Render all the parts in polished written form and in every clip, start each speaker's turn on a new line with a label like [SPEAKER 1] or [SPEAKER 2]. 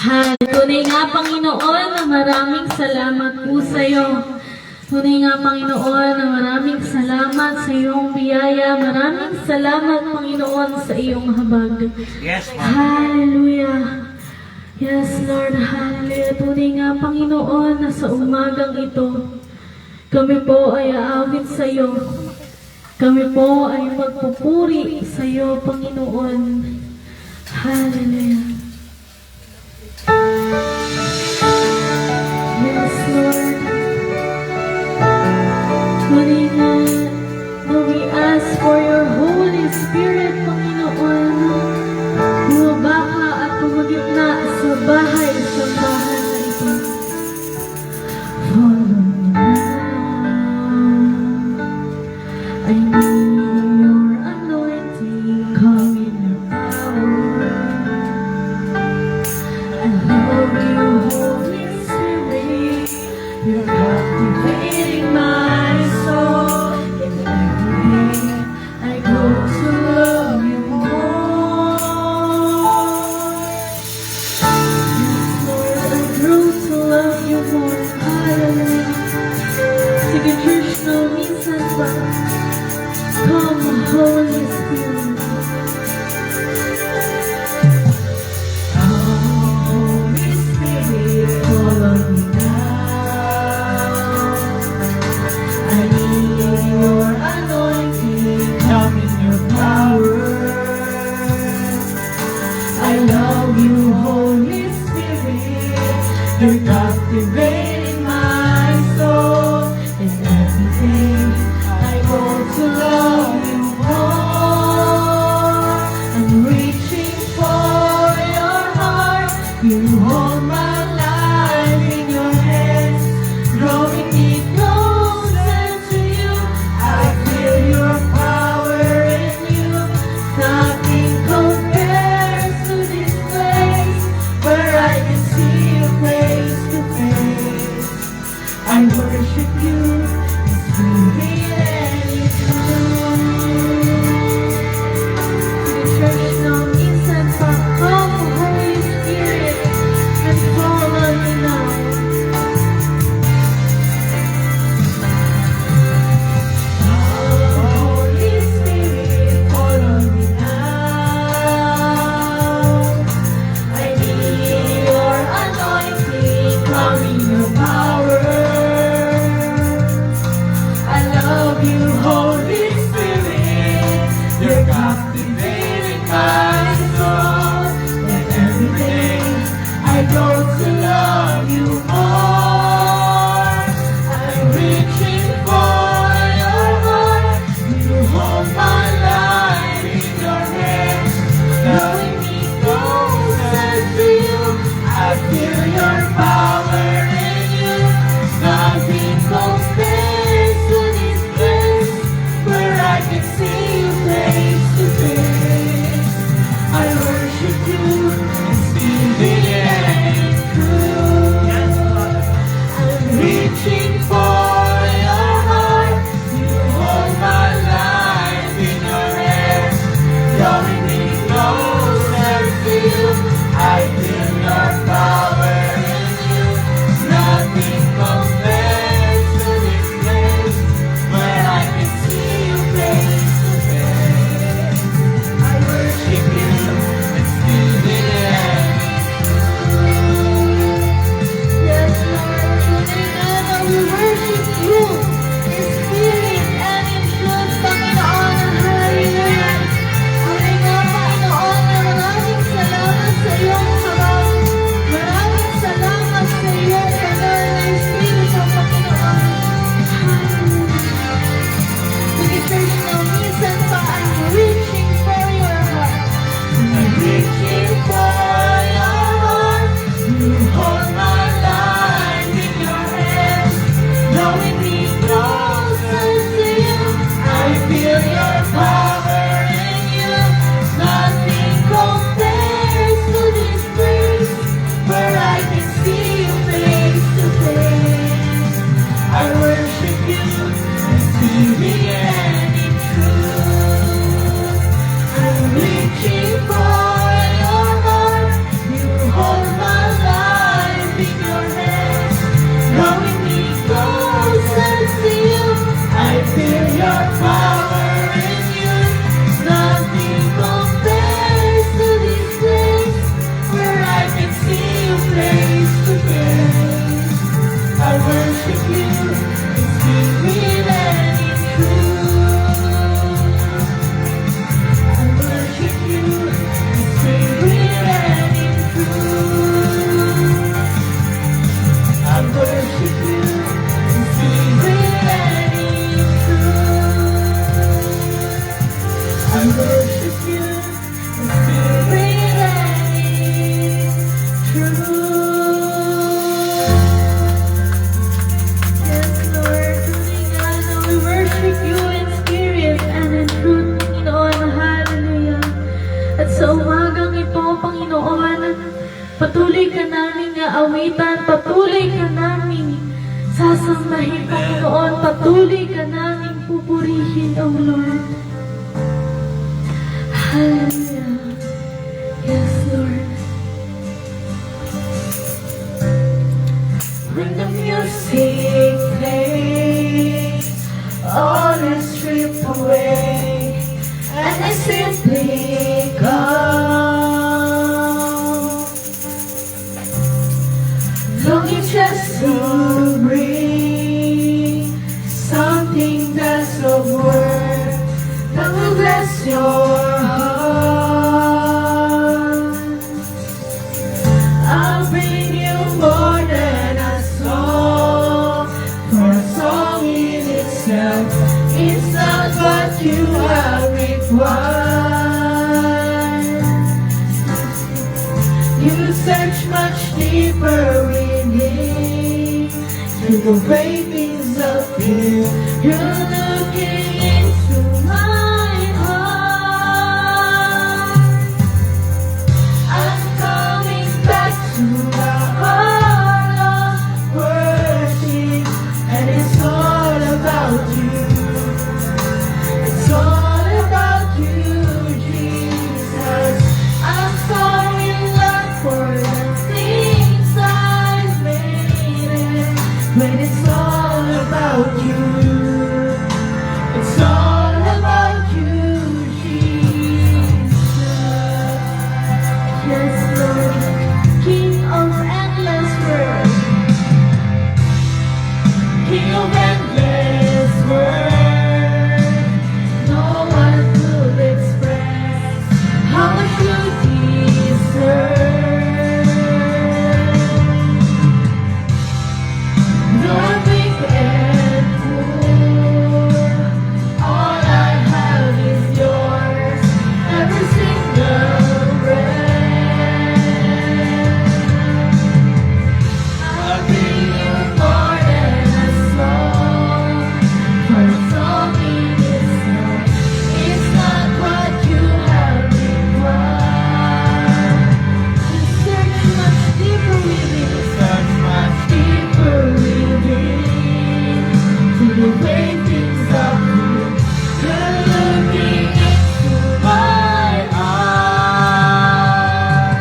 [SPEAKER 1] Tunay nga, Panginoon, na maraming salamat po sa iyo. Tunay nga, Panginoon, na maraming salamat sa iyong biyaya. Maraming salamat, Panginoon, sa iyong habag.
[SPEAKER 2] Yes, Ma'am.
[SPEAKER 1] Hallelujah. Yes, Lord. Hallelujah. Tunay nga, Panginoon, na sa umagang ito, kami po ay aawit sa iyo. Kami po ay magpupuri sa iyo, Panginoon. Hallelujah. Yes, Lord. Tunay nga, na we ask for your Holy Spirit, Panginoon. Bumaba ka at pumagitna sa bahay na ito. Follow me now. I need your anointing. Come in your power. I love you, Holy Spirit. You're captivating my soul. And every day I go to love you more. Yes, Lord, I grew to love you more. Hallelujah. Sige, church, no, minsan pa. Come, Holy Spirit. Holy Spirit, follow me now. I need your anointing. Come in your power. I love you, Holy Spirit. You're captivating my soul. And every day I go to love you more. I'm reaching for your heart. You hold my life in your hands, drawing me closer to you. I feel your power in you. Nothing compares to this place where I can see you face to face. Patuloy ka namin nga awitan, patuloy ka namin sasambahin, Panginoon, patuloy ka namin pupurihin, O Lord. Hallelujah. Yes, Lord. When the music plays, all is stripped away, and I simply come, longing just to bring something that's of worth that will bless your heart. I'll bring you more than a song, for a song in itself is not what you have required. You search much deeper within to the ravings of you. You're looking into my heart. I'm coming back to the heart of worship, and it's all about you. It's all about you, Jesus. I'm sorry, Lord, for the things I've made, when it's all about you. It's all about you, Jesus. Yes, Lord, King of endless world, King of endless world. No one could express how much you deserve. You're big and poor. All I have is yours, every single breath. I'll bring you more than a song, for a song in itself is not what you have required. You search much deeper within, search much deeper within, to the way things are good. You're looking into my heart.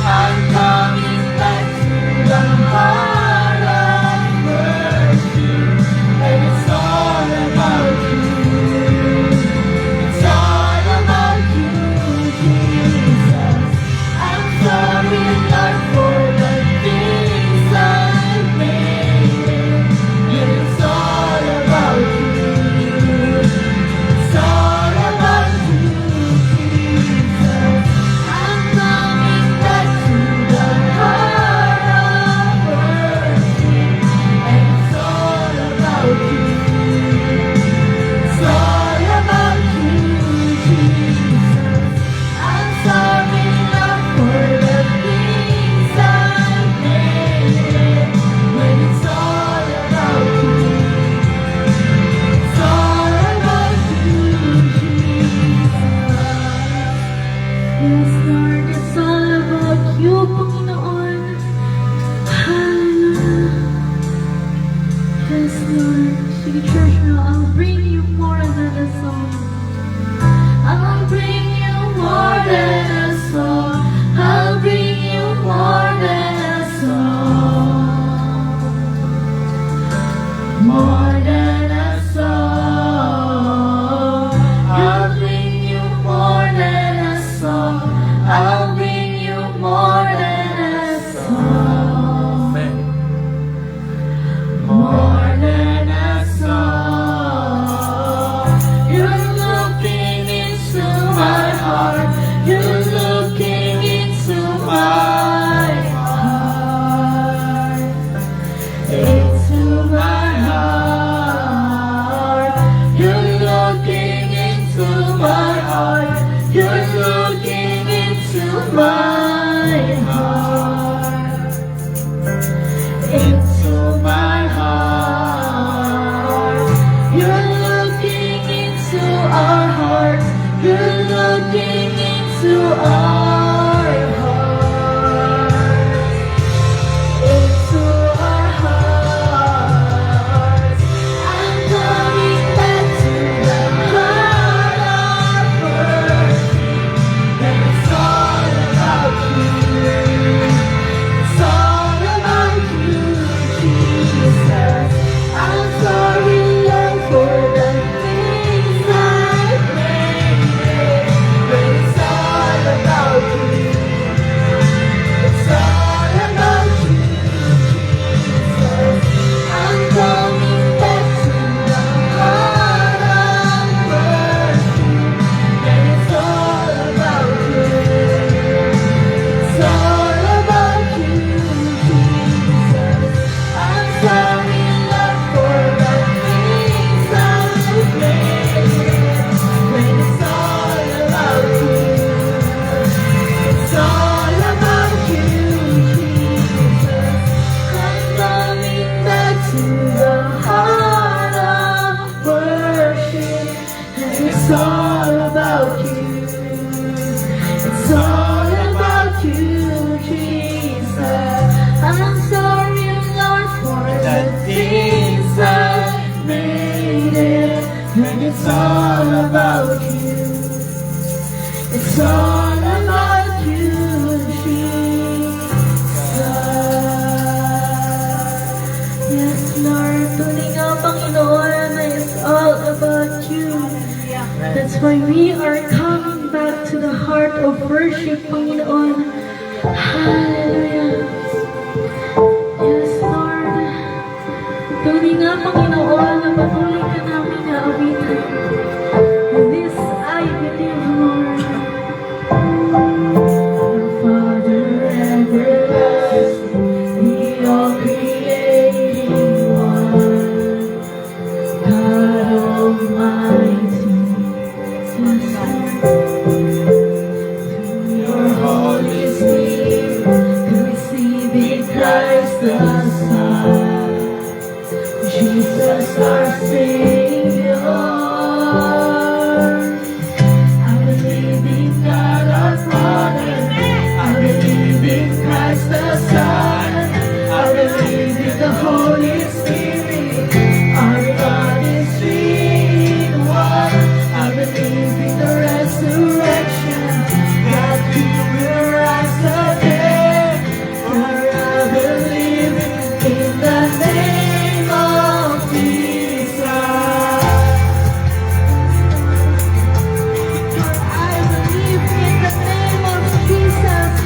[SPEAKER 1] I'm coming back to the heart of worship, and it's all about you. It's all about you, Jesus. I'm sorry, Lord, for the things I've made, and it's all about you. It's all about you, Jesus. I'm coming back to the heart of worship, and it's all about you. It's all about you, Jesus. I'm sorry, Lord, for the things I've made, when it's all about you. It's all about you, Jesus. Yes, Lord, it's all about you, Panginoon. Hallelujah. Yes, Lord. Sige, church, now I'll bring you more than a song. I'll bring you more than a song. I'll bring you more than a song. More than a song. I'll bring you more than a song. I'll bring you more than a song. More than a song. You're looking into my heart. You're looking into my heart. Into my heart. You're looking into my heart. You're looking into my heart. Into my heart. You're looking into our hearts. You're looking into our hearts. why we are coming back to the heart of worship, Panginoon. Hallelujah. Yes, Lord. Tunay nga, Panginoon, na patuloy ka namin na awitin. This I believe, Lord. Our Father everlasting, the all-creating one, God Almighty. Yes, Lord. Your Holy Spirit, receive in Christ the Son, Jesus our Savior. I believe in God our Father, I believe in Christ the Son, I believe in the Holy Spirit, our God is three in one. I believe in the resurrection, that He will rise again. For I believe in the name of Jesus. For I believe in the name of Jesus.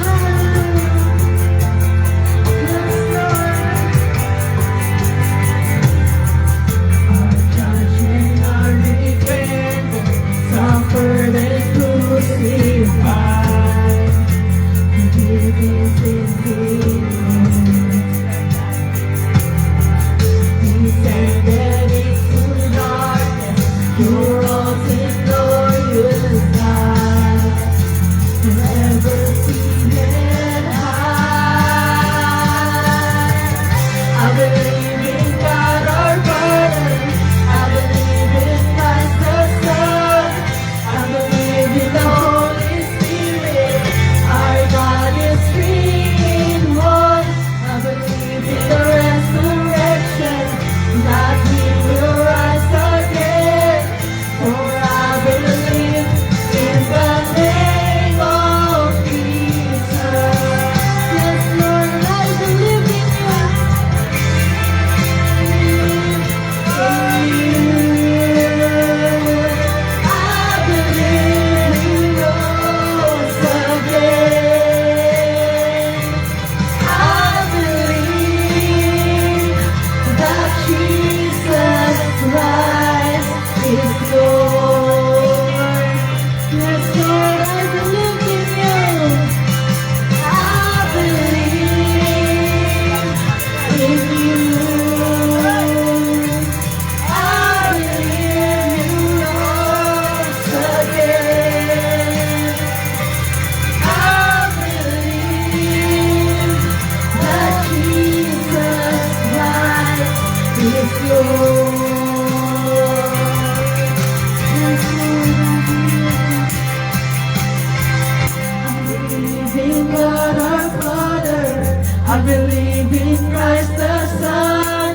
[SPEAKER 1] I believe in Christ the Son,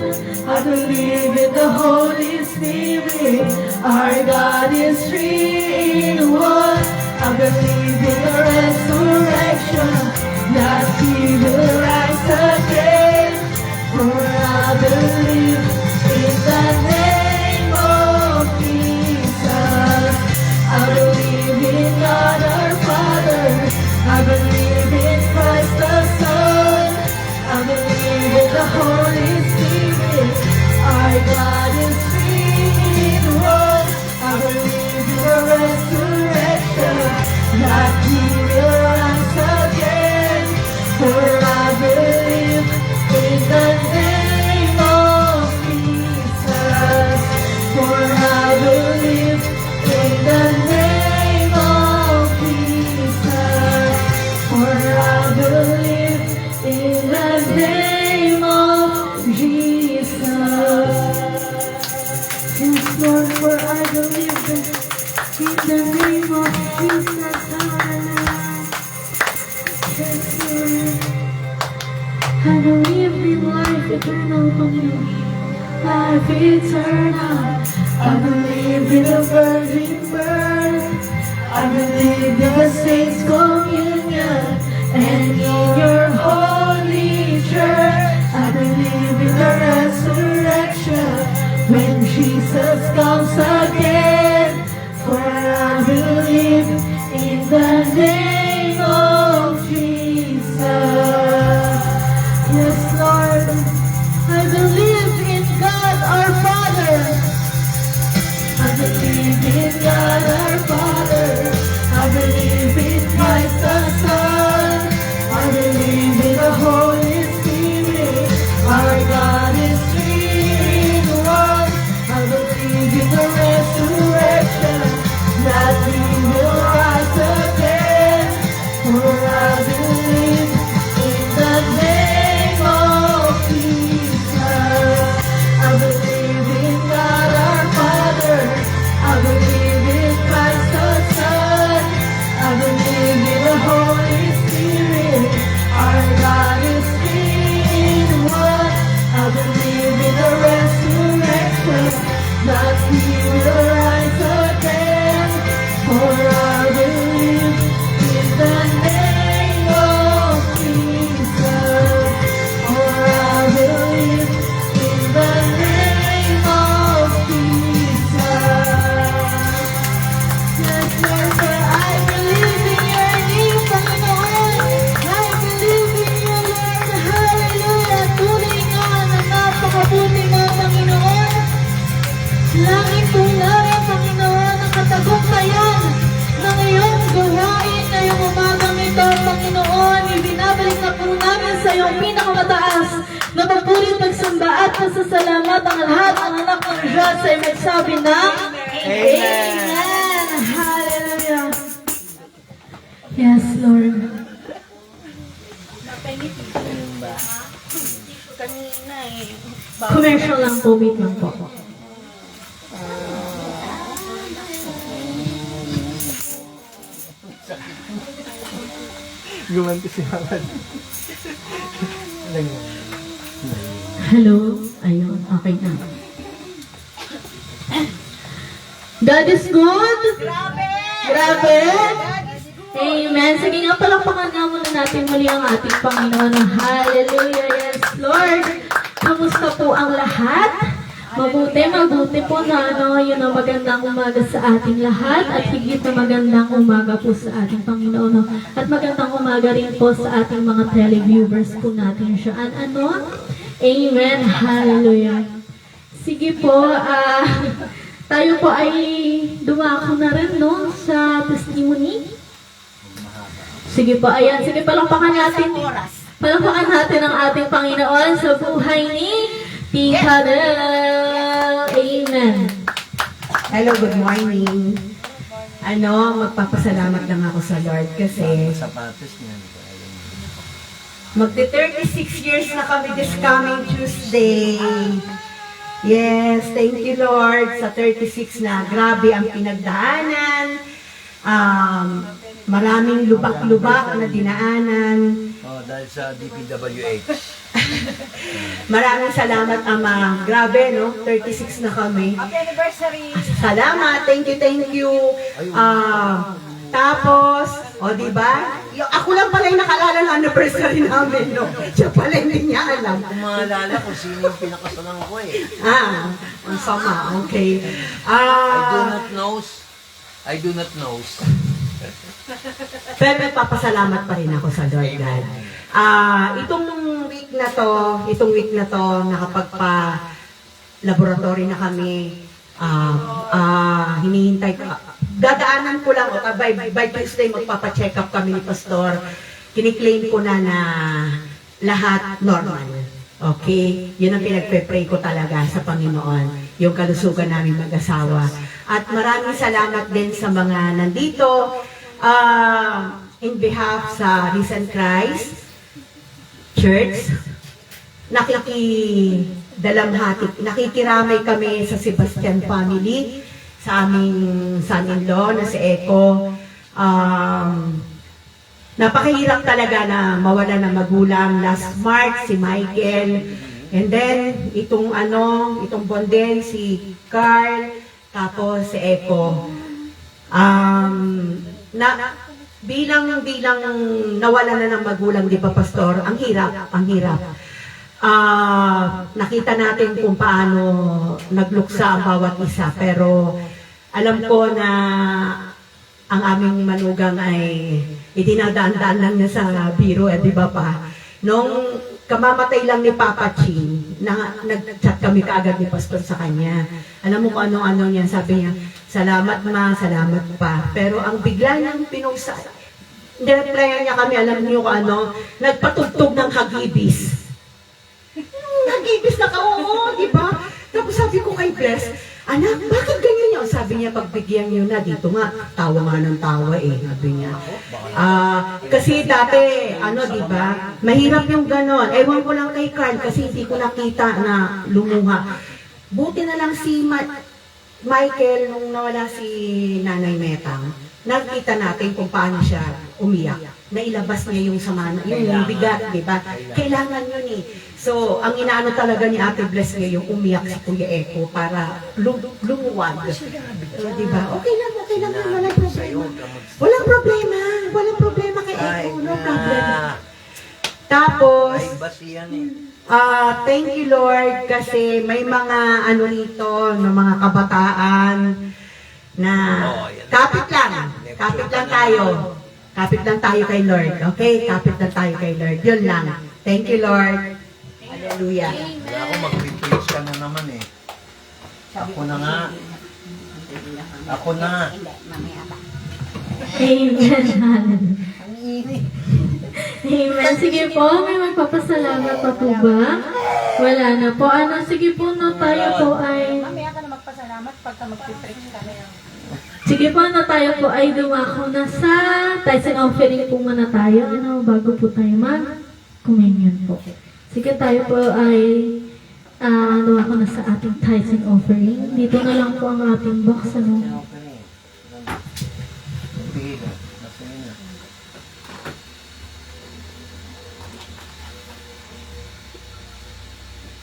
[SPEAKER 1] I believe in the Holy Spirit, our God is three in one. I believe in the resurrection, that He will rise again. For I believe in the name of Jesus. I believe in God our Father, I believe in Christ the Son, I believe in the Holy Spirit, our God is three in one. I believe in the resurrection, that He will rise again. For I believe in the name of Jesus. For I believe in the name of Jesus. For I believe in the name of Jesus. Yes, Lord, for I believe in the name of Jesus. Yes, Lord. I believe in life eternal, Panginoon. Life eternal. I believe in the virgin birth. I believe in the saints' communion and in your holy church. I believe in the resurrection when Jesus comes again. For I sa iyong pinakamataas na mapulit magsamba at pasasalamat ang lahat ng anak ng Diyos ay magsabi ng Amen. Hallelujah. Yes, Lord. Commercial lang po, wait lang po.
[SPEAKER 2] Gumanti si Hamad.
[SPEAKER 1] Hello? Ayun, okay na. God is good? Grabe! Amen. Sige nga, palakpakan nga muna natin muli ang ating Panginoon. Hallelujah. Yes, Lord. Kamusta po ang lahat? Mabuti po na yun ang magandang umaga sa ating lahat at higit na magandang umaga po sa ating Panginoon. At magandang umaga rin po sa ating mga televiewers po natin siya. Amen. Hallelujah. Sige po, tayo po ay dumako na rin sa testimony. Sige po, ayan. Sige, palakpakan natin. Palakpakan natin ang ating Panginoon sa buhay ni Tita Del. Amen.
[SPEAKER 3] Hello, good morning. Magpapasalamat lang ako sa Lord kasi
[SPEAKER 2] Sapatos niya.
[SPEAKER 3] magti-36 years na kami this coming Tuesday. Yes, thank you Lord sa 36 na grabe ang pinagdaanan. Maraming lubak-lubak na dinaanan.
[SPEAKER 2] Oh, dahil sa DPWH.
[SPEAKER 3] Maraming salamat Ama. Grabe, no? 36 na kami.
[SPEAKER 4] Happy anniversary!
[SPEAKER 3] Salamat, thank you. Tapos, diba? Ako lang pala yung nakalala ng anniversary namin, no? Siya pala hindi niya alam.
[SPEAKER 2] Kung maalala kung sino yung pinakasalang ko eh.
[SPEAKER 3] Ang sama, okay.
[SPEAKER 2] I do not know.
[SPEAKER 3] Pero nagpapasalamat pa rin ako sa Lord God. Itong week na to, nakapagpa-laboratory na kami. Hinihintay ko. Dadaanan ko lang, by Tuesday magpapa-check up kami ni Pastor. Kiniklaim ko na lahat normal. Okay? Yun ang pinagpe-pray ko talaga sa Panginoon. Yung kalusugan namin mag-asawa. At maraming salamat din sa mga nandito. In behalf sa Risen Christ Church, nakikiramay kami sa Sebastian family, sa aming son-in-law na si Eko. Napakahirap talaga na mawala ng magulang. Last March, si Michael. And then, itong Bonden, si Carl, tapos si Eko. Bilang nawala na ng magulang, di ba, Pastor? Ang hirap. Nakita natin kung paano nagluksa ang bawat isa. Pero alam ko na ang aming manugang ay idinadaan-daan lang niya sa biro, di ba pa? Nung kamamatay lang ni Papa Ching, nag-chat kami kaagad ni Pastor sa kanya. Alam mo kung ano-ano niya, sabi niya, salamat ma, salamat pa. Pero ang bigla niyang pinusa, nireplyan niya kami, alam niyo kung ano, nagpatugtog ng hagibis. Hagibis na oo, di ba? Tapos sabi ko kay Bless, anak, bakit ganyan yun? Sabi niya, pagbigyan niyo na, dito nga, tawa nga ng tawa sabi niya. Kasi dati, di ba, mahirap yung ganon. Ewan ko lang kay Carl kasi hindi ko nakita na lumuha. Buti na lang si Michael, nung nawala si Nanay Metang, nakita natin kung paano siya umiyak. Nailabas niya yung sama, yung bigat, di ba? Kailangan yun So, ang inaano talaga ni Ate Bless ngayon, umiyak si Kuya Eko para lumuwag. Di ba? Okay lang, walang problema. Walang problema kay Eko, no problem. Tapos, thank you Lord kasi may mga rito, ng mga kabataan na kapit lang tayo. Kapit lang tayo kay Lord. Okay? Kapit lang tayo kay Lord. Yun lang. Thank you Lord. Hallelujah.
[SPEAKER 2] Wala ako mag-replace ka na naman eh. Ako na nga.
[SPEAKER 1] Amen. Amen. Sige po, may
[SPEAKER 4] nagpapasalamat pa po ba? Wala na po. Ano, sige po, no, tayo po ay...
[SPEAKER 5] Mamaya ka na magpasalamat pagka magpipreach ka na.
[SPEAKER 4] Sige po, no, tayo po ay dumako na sa tithes and offering po muna tayo. Ano, bago po tayo mag-communion po. Sige, tayo po ay dumako na sa ating tithes and offering. Dito na lang po ang ating box. Ano?
[SPEAKER 2] Pihila. Nasa yun na.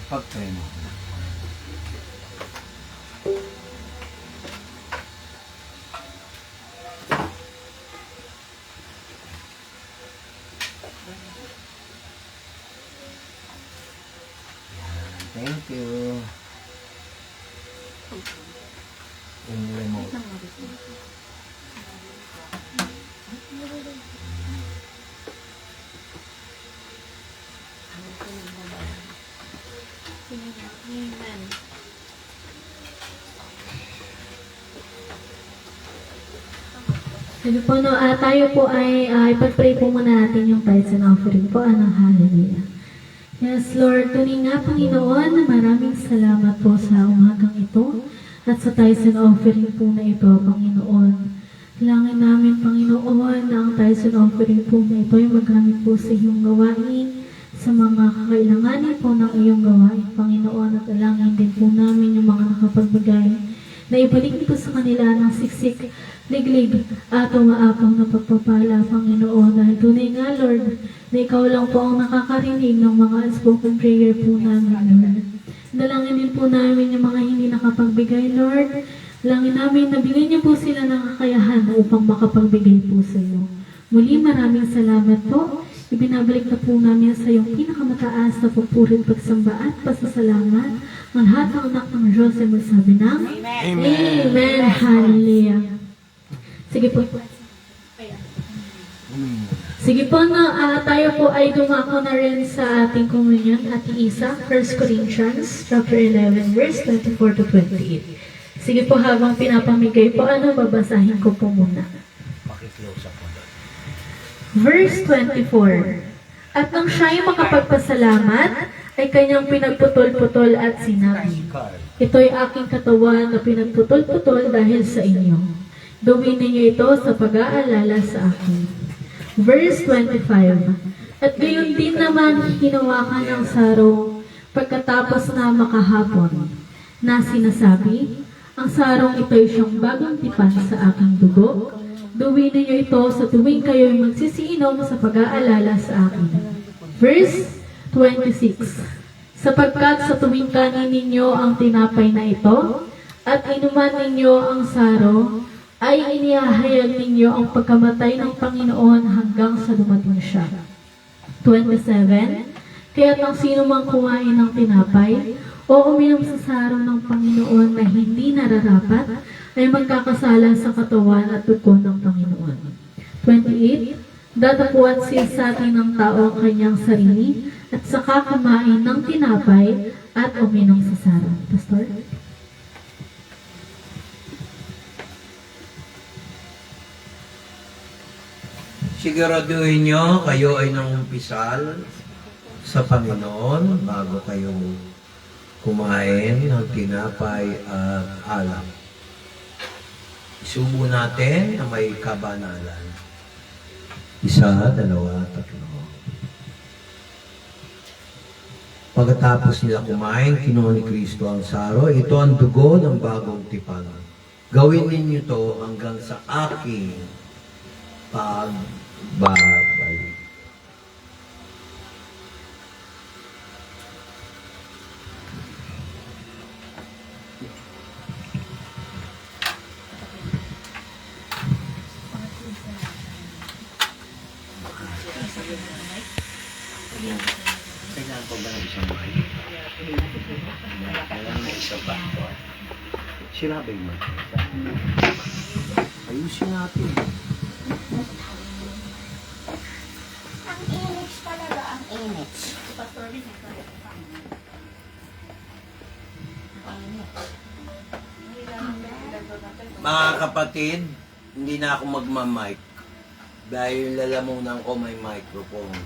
[SPEAKER 2] Pag-try mo. Thank you. Yung remote.
[SPEAKER 4] Sige po, no, tayo po ay ipag-pray po muna natin yung tithes and offering po. Anong hallelujah. Yes, Lord, tuloy nga, Panginoon, maraming salamat po sa umagang ito at sa tithes and offering po na ito, Panginoon. Kailangan namin, Panginoon, na ang tithes and offering po na ito ay magamit po sa iyong gawain, sa mga kakailanganin po ng iyong gawain, Panginoon, at alangin din po namin yung mga nakapagbigay na ibalik po sa kanila ng siksik, liglig at umaapang na pagpapala, Panginoon. Dahil tunay nga, Lord, na ikaw lang po ang nakakarinig ng mga unspoken prayer po namin, Lord. Dalangin din po namin yung mga hindi nakapagbigay, Lord. Dalangin namin na bigyan niyo po sila ng kakayahan upang makapagbigay po sa iyo. Muli, maraming salamat po. Ibinabalik na po namin sa iyong pinakamataas na pupurin pagsamba at pasasalamat. Ang lahat ng anak ng Diyos ay magsabi ng Amen. Amen. Hallelujah. Sige po. Sige po, no, tayo po ay dumako na rin sa ating communion at Isa, 1 Corinthians chapter 11, verse 24 to 28. Sige po, habang pinapamigay po, babasahin ko po muna.
[SPEAKER 2] Pakiclose ako.
[SPEAKER 4] Verse 24. At nang siya'y makapagpasalamat, ay kanyang pinagputol-putol at sinabi, ito'y aking katawan na pinagputol-putol dahil sa inyo. Gawin ninyo ito sa pag-aalala sa akin. Verse 25. At gayon din naman hinawakan ng sarong pagkatapos na makahapon, na sinasabi, ang sarong ito'y siyang bagong tipan sa aking dugo. Gawin ninyo ito sa tuwing kayo'y magsisiinom sa pag-aalala sa akin. Verse 26. Sapagkat sa tuwing kanin ninyo ang tinapay na ito, at inuman ninyo ang saro, ay inihahayag ninyo ang pagkamatay ng Panginoon hanggang sa dumating siya. 27. Kaya't ang sino mang kumain ng tinapay, o uminom sa saro ng Panginoon na hindi nararapat, ay magkakasala sa katawan at dugo ng Panginoon. 28. Dadapuan siya sa atin ng tao ang kanyang sarili at saka kumain ng tinapay at uminom sa saro. Pastor?
[SPEAKER 2] Siguraduhin nyo, kayo ay nangumpisal sa Panginoon bago kayo kumain ng tinapay at alak. Isubo natin na may kabanalan. 1, 2, 3. Pagkatapos nila kumain, kinuha ni Kristo ang saro. Ito ang dugo ng bagong tipan. Gawin ninyo to hanggang sa aking pagbabalik. Kailangan ko ba ng isang mic? Kailangan na isang mic. Sira ba yung mic? Ayusin natin.
[SPEAKER 5] Ang init talaga, ang init.
[SPEAKER 2] Mga kapatid, hindi na ako magmamic. Dahil lalamunan ko may microphone.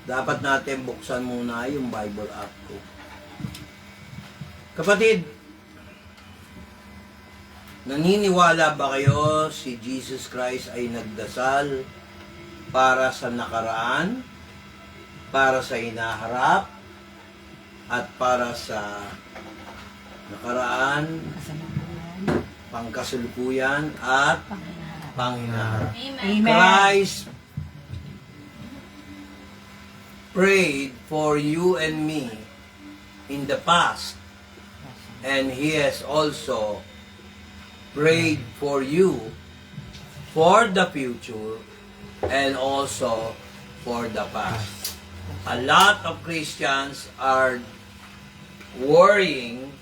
[SPEAKER 2] Dapat natin buksan muna yung Bible app ko. Kapatid, naniniwala ba kayo si Jesus Christ ay nagdasal para sa nakaraan, para sa hinaharap, at para sa nakaraan, pangkasalukuyan, at panghinaharap?
[SPEAKER 5] Amen.
[SPEAKER 2] Christ prayed for you and me in the past, and He has also prayed for you for the future and also for the past. A lot of Christians are worrying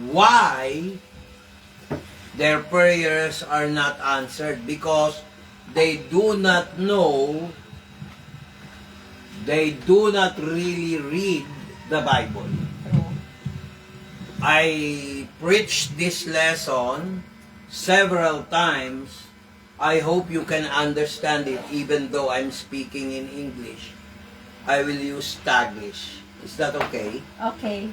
[SPEAKER 2] why their prayers are not answered because they do not know, they do not really read the Bible. I preached this lesson several times. I hope you can understand it even though I'm speaking in English. I will use Taglish. Is that okay?
[SPEAKER 5] Okay.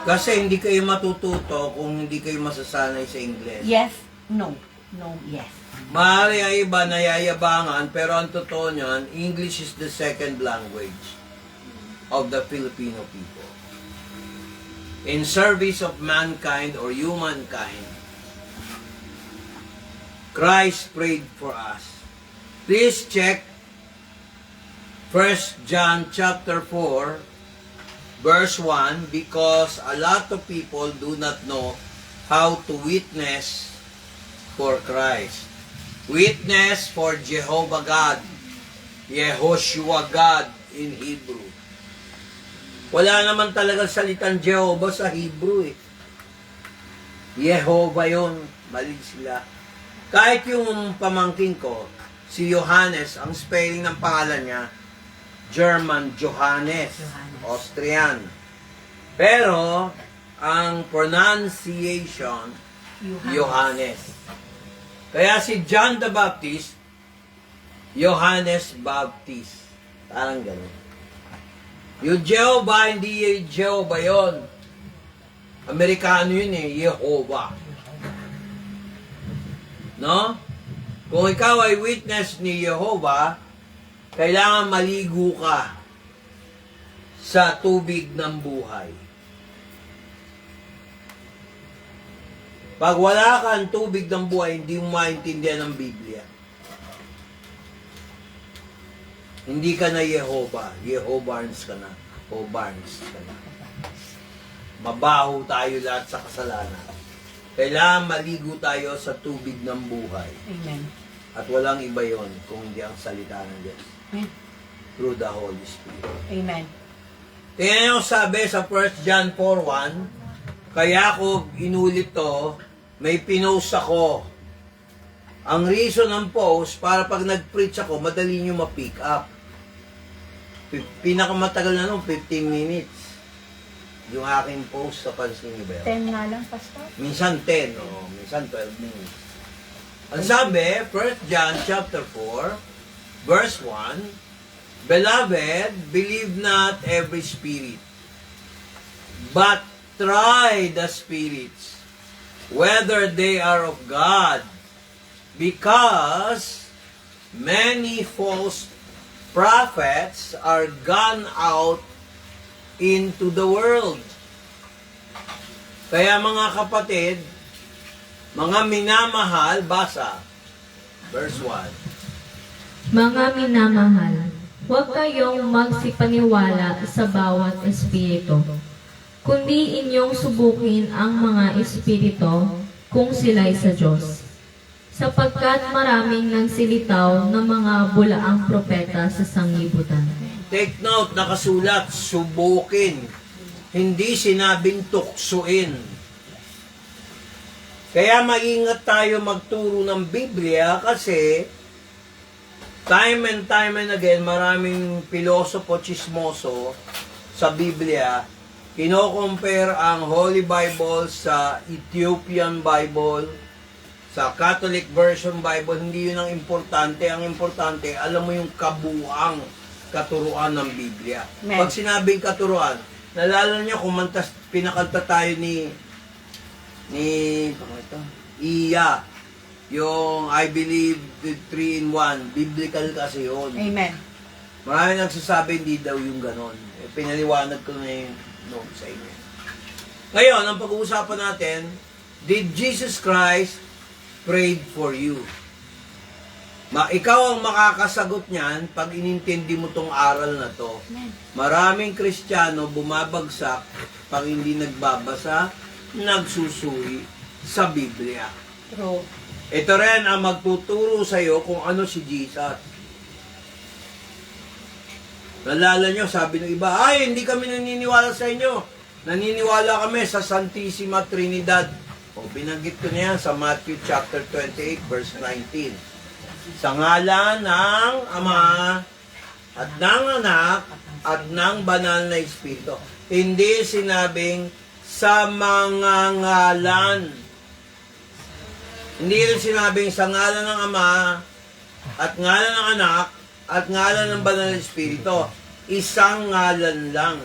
[SPEAKER 2] Kasi hindi kayo matututo kung hindi kayo masasanay sa English.
[SPEAKER 5] Yes. No. No. Yes.
[SPEAKER 2] Maaari ang iba nayayabangan, pero ang totoo niyan, English is the second language of the Filipino people. In service of mankind or humankind, Christ prayed for us. Please check 1 John chapter 4, verse 1, because a lot of people do not know how to witness for Christ. Witness for Jehovah God, Yehoshua God in Hebrew. Wala naman talaga salitang Jehovah sa Hebrew eh. Yehovah yun. Mali sila. Kahit yung pamangkin ko, si Johannes, ang spelling ng pangalan niya, German Johannes, Austrian. Pero, ang pronunciation, Johannes. Kaya si John the Baptist, Johannes Baptist. Parang gano'n. Yung Jehovah, hindi Jehovah yon. Amerikano yun eh, Jehovah. No? Kung ikaw ay witness ni Jehovah, kailangan maligo ka sa tubig ng buhay. Pag wala kang tubig ng buhay, hindi mo maintindihan ang Biblia. Hindi ka na Jehovah. Jehovah's ka na. O Barnes ka na. Mabaho tayo lahat sa kasalanan. Kailangan maligo tayo sa tubig ng buhay.
[SPEAKER 5] Amen.
[SPEAKER 2] At walang iba yon kung hindi ang salita ng Diyos.
[SPEAKER 5] Amen.
[SPEAKER 2] Through the Holy Spirit.
[SPEAKER 5] Amen.
[SPEAKER 2] Tingnan nyo sabi sa 1 John 4:1, kaya ako inulit to, may pinost ako. Ang reason ng post, para pag nag-preach ako, madali nyo ma-pick up. Pinakamatagal na nung 15 minutes. Yung aking post sa pansin niyo ba?
[SPEAKER 5] 10 nga lang, Pastor.
[SPEAKER 2] Minsan 10, o minsan 12 minutes. Ang sabi, 1 John chapter 4, verse 1, Beloved, believe not every spirit, but try the spirits, whether they are of God, because many false prophets are gone out into the world. Kaya mga kapatid, mga minamahal, basa, verse 1.
[SPEAKER 4] Mga minamahal, huwag kayong magsipaniwala sa bawat espiritu, kundi inyong subukin ang mga espiritu kung sila'y sa Diyos. Sapagkat maraming nagsilitaw ng mga bulaang propeta sa sanglibutan.
[SPEAKER 2] Take note, nakasulat, subukin. Hindi sinabing tuksuin. Kaya maingat tayo magturo ng Biblia kasi time and again, maraming pilosopo chismoso sa Biblia, kino-compare ang Holy Bible sa Ethiopian Bible, sa Catholic Version Bible. Hindi yun ang importante. Ang importante, alam mo yung kabuuang katuruan ng Biblia.
[SPEAKER 5] Amen.
[SPEAKER 2] Pag sinabing katuruan, nalala niyo kumantas, pinakanta tayo ni Iya, yung I believe the 3-in-1, biblical kasi yun.
[SPEAKER 5] Amen.
[SPEAKER 2] Marami nagsasabi hindi daw yung ganon. Pinaliwanag ko na yung noon sa inyo. Ngayon, ang pag-uusapan natin, did Jesus Christ prayed for you? Ikaw ang makakasagot niyan pag inintindi mo tong aral na to. Maraming Kristiyano bumabagsak pag hindi nagbabasa, nagsusuri sa Biblia.
[SPEAKER 5] True.
[SPEAKER 2] Ito rin ang magtuturo sa iyo kung ano si Jesus. Nalala nyo, sabi ng iba, ay, hindi kami naniniwala sa inyo. Naniniwala kami sa Santissima Trinidad. O, binanggit ko na yan sa Matthew chapter 28, verse 19. Sa ngalan ng Ama, at ng Anak, at ng Banal na Espiritu. Hindi sinabing sa mga ngalan. Hindi rin sinabing sa ngalan ng Ama, at ngalan ng Anak, at ngalan ng Banal na Espiritu. Isang ngalan lang.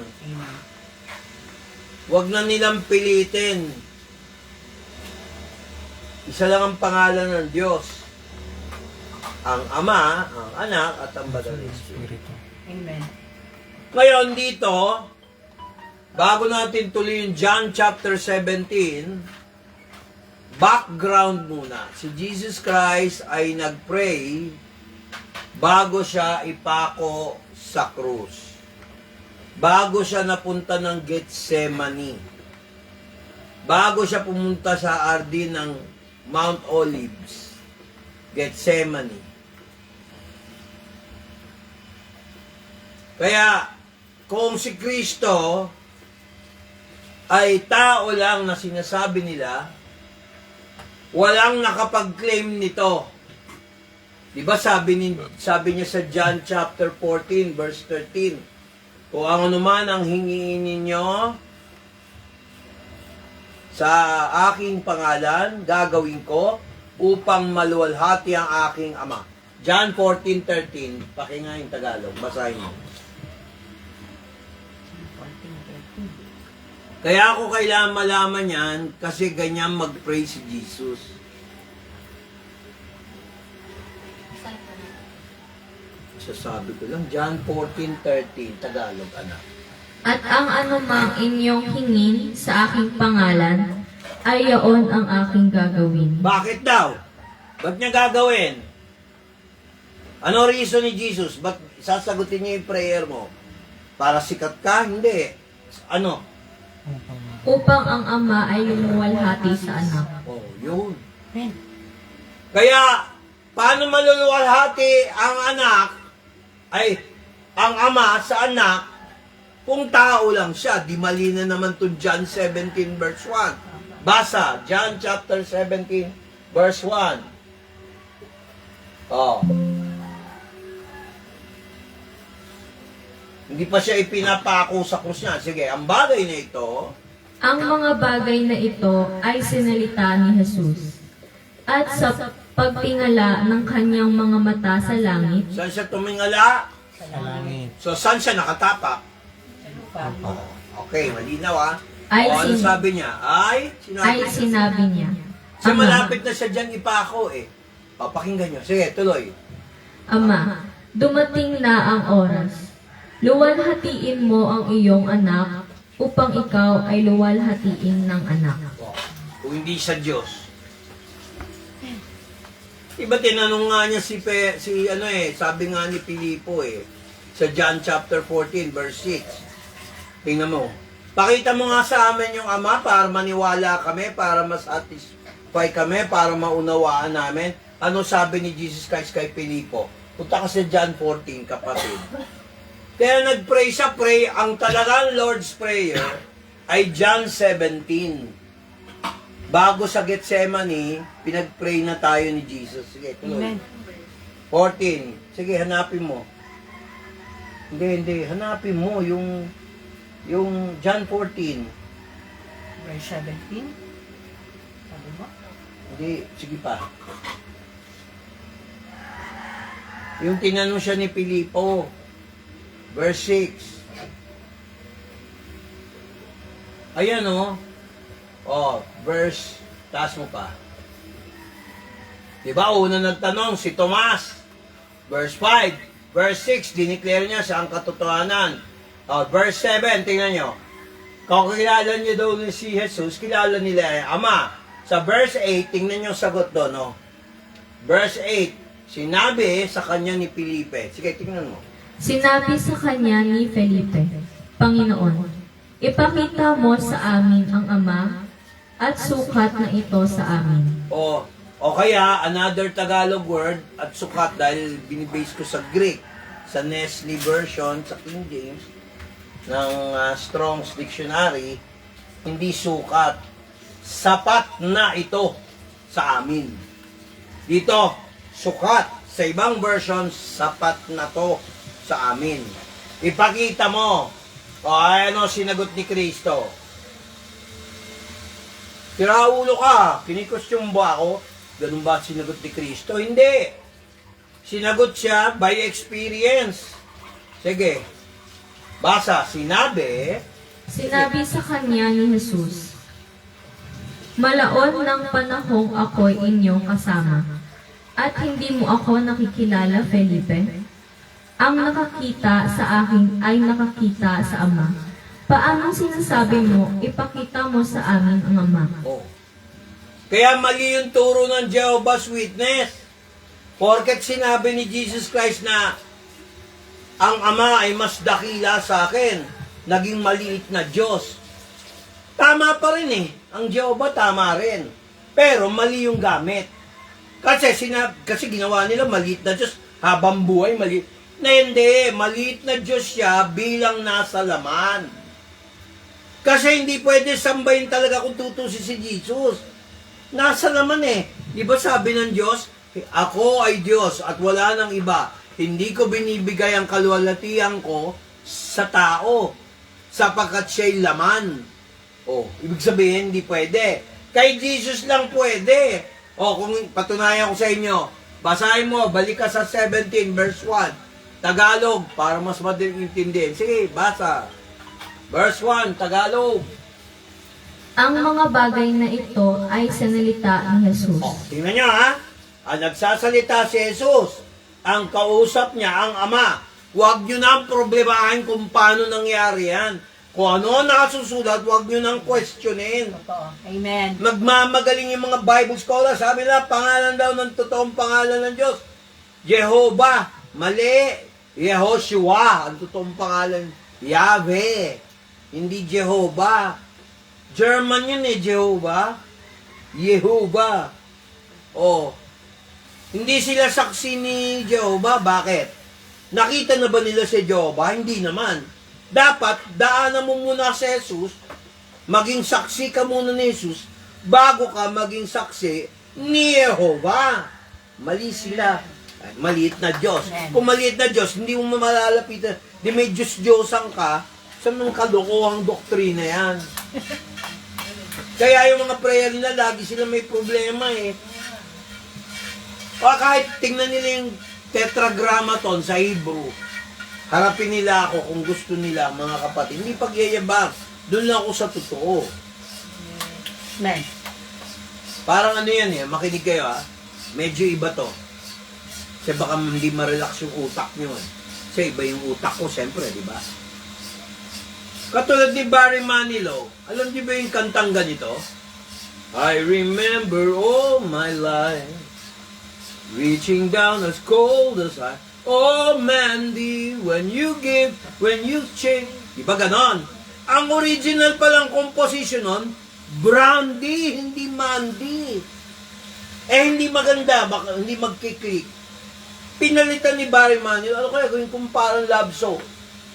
[SPEAKER 2] Huwag na nilang pilitin. Isa lang ang pangalan ng Diyos. Ang Ama, ang Anak, at ang Banal na Espiritu.
[SPEAKER 5] Amen.
[SPEAKER 2] Ngayon dito, bago natin tuloy yung John chapter 17, background muna. Si Jesus Christ ay nagpray bago siya ipako sa krus. Bago siya napunta ng Gethsemane. Bago siya pumunta sa Ardin ng Mount Olives. Gethsemane. Kaya, kung si Kristo ay tao lang na sinasabi nila, walang nakapag-claim nito. Diba sabi niya sa John chapter 14 verse 13, kung ano man ang hingiin ninyo sa aking pangalan, gagawin ko upang maluwalhati ang aking Ama. John 14:13, pakinggan yung Tagalog, basahin mo. Kaya ako kailangan malaman yan kasi ganyan mag-pray si Jesus. Sasabi ko lang, John 14:13, Tagalog, anak.
[SPEAKER 6] At ang anumang inyong hingin sa aking pangalan, ay yaon ang aking gagawin.
[SPEAKER 2] Bakit daw? Ba't niya gagawin? Ano reason ni Jesus? Ba't sasagutin niya yung prayer mo? Para sikat ka? Hindi. Ano?
[SPEAKER 6] Upang ang ama ay lumuwalhati sa anak.
[SPEAKER 2] Oh, yun.
[SPEAKER 5] Amen.
[SPEAKER 2] Kaya, paano maluluwalhati ang anak, ay, ang ama sa anak, kung tao lang siya? Di mali na naman to John 17 verse 1. Basa, John chapter 17 verse 1. Oh. Hindi pa siya ipinapako sa krus niya. Sige, ang bagay na ito,
[SPEAKER 6] Ang mga bagay na ito ay sinalita ni Jesus. At sa pagtingala ng kanyang mga mata sa langit,
[SPEAKER 2] saan siya tumingala?
[SPEAKER 5] Sa langit.
[SPEAKER 2] So, saan siya nakatapak?
[SPEAKER 5] Sa lupa.
[SPEAKER 2] Okay, malinaw ah.
[SPEAKER 6] Ay,
[SPEAKER 2] O, ano
[SPEAKER 6] sin-
[SPEAKER 2] sabi niya?
[SPEAKER 6] ay sinabi niya,
[SPEAKER 2] Kasi
[SPEAKER 6] Ama,
[SPEAKER 2] malapit na siya dyan ipako eh. O, pakinggan niyo. Sige, tuloy.
[SPEAKER 6] Ama, dumating na ang oras. Luwalhatiin mo ang iyong anak upang ikaw ay luwalhatiin ng anak.
[SPEAKER 2] O, kung hindi sa Diyos. Iba tinanong nga niya sabi nga ni Filipo sa John chapter 14 verse 6. Tingnan mo. Pakita mo nga sa amin yung Ama para maniwala kami, para masatisfy kami, para maunawaan namin. Ano sabi ni Jesus Christ kay Filipo? Punta ka sa John 14, kapatid. Kaya nag-pray siya, ang talagang Lord's Prayer ay John 17. Bago sa Gethsemane, pinag-pray na tayo ni Jesus. Sige, tuloy.
[SPEAKER 5] Amen.
[SPEAKER 2] 14. Sige, hanapin mo. Hindi. Hanapin mo yung John 14.
[SPEAKER 5] Verse 17. Sabi mo?
[SPEAKER 2] Hindi, sige pa. Yung tinanong siya ni Filipo. verse 6. Ayan o. Verse, taas mo pa. Diba, una nagtanong si Tomas. Verse 5. Verse 6, dineclare niya siya ang katotohanan. Verse 7, tingnan nyo. Kung kilala niyo daw ni si Jesus, kilala nila ang Ama. Sa verse 8, tingnan nyo sagot doon. No? Verse 8, sinabi sa kanya ni Felipe. Sige, tingnan mo.
[SPEAKER 6] Sinabi sa kanya ni Felipe, Panginoon, ipakita mo sa amin ang Ama at sukat na ito sa amin.
[SPEAKER 2] O kaya, another Tagalog word at sukat dahil binibase ko sa Greek, sa Nestle version, sa King James, ng Strong's Dictionary, hindi sukat. Sapat na ito sa amin. Dito, sukat. Sa ibang version, sapat na to sa amin. Ipakita mo. Ano sinagot ni Kristo? Tiraulo ka, kinikostyum ba ako? Ganun ba sinagot ni Kristo? Hindi. Sinagot siya by experience. Sige. Basa, sinabi
[SPEAKER 6] Sinabi sa kanya ni Jesus, Malaon ng panahong ako'y inyong kasama, at hindi mo ako nakikilala, Felipe. Ang nakakita sa akin ay nakakita sa Ama. Paano sinasabi mo, ipakita mo sa amin ang Ama?
[SPEAKER 2] Kaya mali yung turo ng Jehovah's Witness. Porket sinabi ni Jesus Christ na ang Ama ay mas dakila sa akin, naging maliit na Diyos. Tama pa rin eh. Ang Jehovah tama rin. Pero mali yung gamit. Kasi ginawa nila maliit na Diyos habang buhay maliit. Na hindi, maliit na Diyos siya bilang nasa laman. Kasi hindi pwede sambahin talaga kung tutusin si Jesus. Nasa laman eh. Di ba sabi ng Diyos, ako ay Diyos at wala nang iba. Hindi ko binibigay ang kaluwalhatian ko sa tao sapagkat siya'y laman. Ibig sabihin, hindi pwede. Kay Jesus lang pwede. Kung patunayan ko sa inyo, basahin mo, balik ka sa 17 verse 1. Tagalog, para mas madaling intindihin. Sige, basa. Verse 1, Tagalog.
[SPEAKER 6] Ang mga bagay na ito ay sinalita ni Jesus.
[SPEAKER 2] Tingnan nyo ha. Ang nagsasalita si Jesus. Ang kausap niya, ang Ama. Huwag nyo nang problemahin kung paano nangyari yan. Kung ano nakasusulat, huwag nyo nang questionin.
[SPEAKER 5] Totoo. Amen.
[SPEAKER 2] Magmamagaling yung mga Bible scholars. Sabi na, pangalan daw ng totoong pangalan ng Diyos. Jehovah. Mali. Yehoshua. Ang totoong pangalan. Yahweh. Hindi Jehovah. German yun eh, Jehovah. Yehovah. Hindi sila saksi ni Jehovah. Bakit? Nakita na ba nila si Jehovah? Hindi naman. Dapat, daanan mo muna si Jesus, maging saksi ka muna ni Jesus, bago ka maging saksi ni Jehovah. Mali sila. Maliit na Diyos. Kung maliit na Diyos, hindi mo malalapitan. Di may Diyos-Diyosan ka, sa mga kalukuhang doktrina yan. Kaya yung mga prayer nila, lagi sila may problema eh. Kahit tingnan nila yung tetragrammaton sa Hebrew, harapin nila ako kung gusto nila, mga kapatid. Hindi pagyayabang. Doon lang ako sa totoo.
[SPEAKER 5] Amen.
[SPEAKER 2] Parang ano yan eh, makinig kayo ha. Medyo iba to. Kasi baka hindi ma-relax yung utak nyo eh. Kasi iba yung utak ko, siyempre, di ba? Katulad ni Barry Manilow, alam niyo ba yung kantang ganito? I remember all my life, reaching down as cold as ice. Oh, Mandy, when you give, when you change. Di ba ganon? Ang original palang composition nun, Brandy, hindi Mandy. Hindi maganda, baka hindi magkiklik. Pinalitan ni Barry Manilow, ano kaya gawin kung parang love song?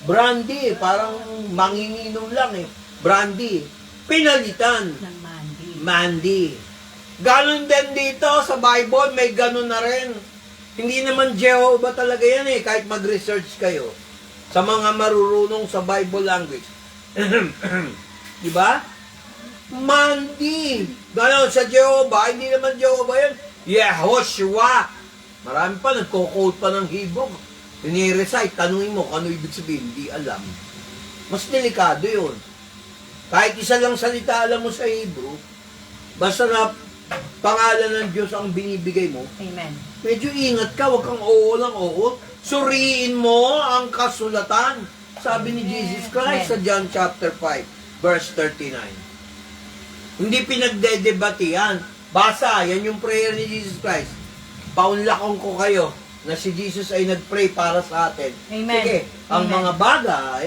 [SPEAKER 2] Brandy, parang manginginom lang eh. Brandy. Pinalitan.
[SPEAKER 5] Ng Mandy.
[SPEAKER 2] Mandy. Ganon din dito sa Bible, may ganon na rin. Hindi naman Jehovah talaga yan eh, kahit mag-research kayo. Sa mga marurunong sa Bible language. Diba? Mandy. Ganon sa Jehovah, hindi naman Jehovah yan. Yehoshua. Marami pa, nagko-quote pa ng Hebrew. ini-recite, tanungin mo kung ano ibig sabihin, hindi alam. Mas delikado yun. Kahit isa lang salita alam mo sa Hebrew, basta na pangalan ng Diyos ang binibigay mo,
[SPEAKER 5] Amen.
[SPEAKER 2] medyo ingat ka, huwag kang oo lang oo. Suriin mo ang kasulatan. Sabi ni Jesus Christ sa John chapter 5, verse 39. Hindi pinagdedebate yan. Basa, yan yung prayer ni Jesus Christ. Paunlakong ko kayo na si Jesus ay nagpray para sa atin.
[SPEAKER 5] Amen.
[SPEAKER 2] Sige, ang
[SPEAKER 5] Amen.
[SPEAKER 2] mga bagay,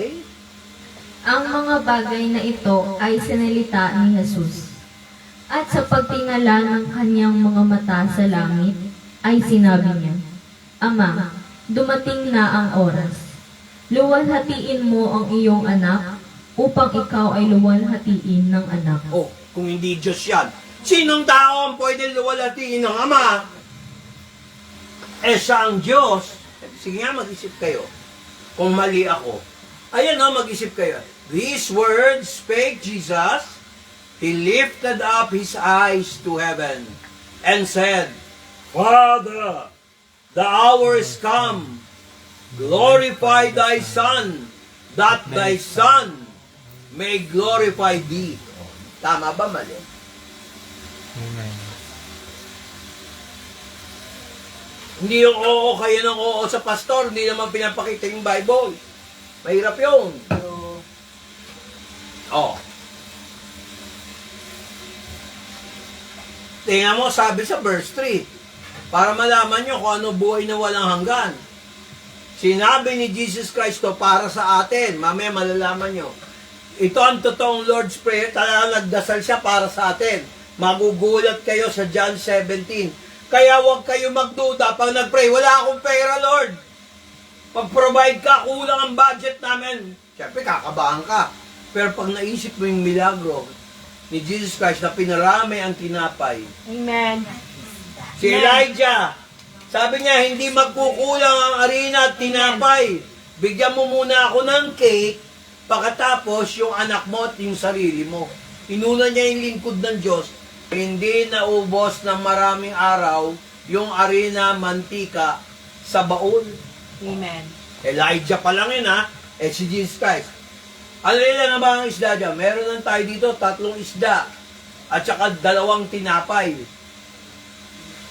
[SPEAKER 6] Ang mga bagay na ito ay sinalita ni Jesus. At sa pagtingala ng kanyang mga mata sa langit, ay sinabi niya, Ama, dumating na ang oras. Luwalhatiin mo ang iyong anak upang ikaw ay luwalhatiin ng anak.
[SPEAKER 2] oh, kung hindi Diyos yan, sinong tao ang pwede luwalhatiin ng Ama? Siya ang Diyos. Sige nga, mag-isip kayo. Kung mali ako. Ayan o, mag-isip kayo. These words spake Jesus. He lifted up His eyes to heaven and said, Father, the hour is come. Glorify Thy Son, that Thy Son may glorify Thee. Tama ba, mali?
[SPEAKER 7] Amen.
[SPEAKER 2] Hindi yung oo kayo ng oo sa pastor, hindi naman pinapakita yung Bible. Mahirap yun. Oh. Tingnan mo, sabi sa verse 3, para malaman nyo kung ano buhay na walang hanggan. Sinabi ni Jesus Christ to para sa atin. Mamaya malalaman nyo. Ito ang totoong Lord's Prayer. Talagang nagdasal siya para sa atin. Magugulat kayo sa John 17. Kaya huwag kayo magduda pag nag-pray. Wala akong pera, Lord. Pag-provide ka, kulang ang budget namin. Siyempre, kakabahan ka. Pero pag naisip mo yung milagro ni Jesus Christ na pinarami ang tinapay,
[SPEAKER 5] Amen.
[SPEAKER 2] si Elijah, sabi niya, hindi magkukulang ang arena at tinapay. Bigyan mo muna ako ng cake, pagkatapos yung anak mo at yung sarili mo. Inuna niya yung lingkod ng Diyos. Hindi naubos ng maraming araw yung arena, mantika sa baon.
[SPEAKER 5] Amen.
[SPEAKER 2] Elijah pa lang yun ha. Si Jesus Christ. Ano ilan na ba ang isda dyan? Meron lang tayo dito, 3 isda. At saka 2 tinapay.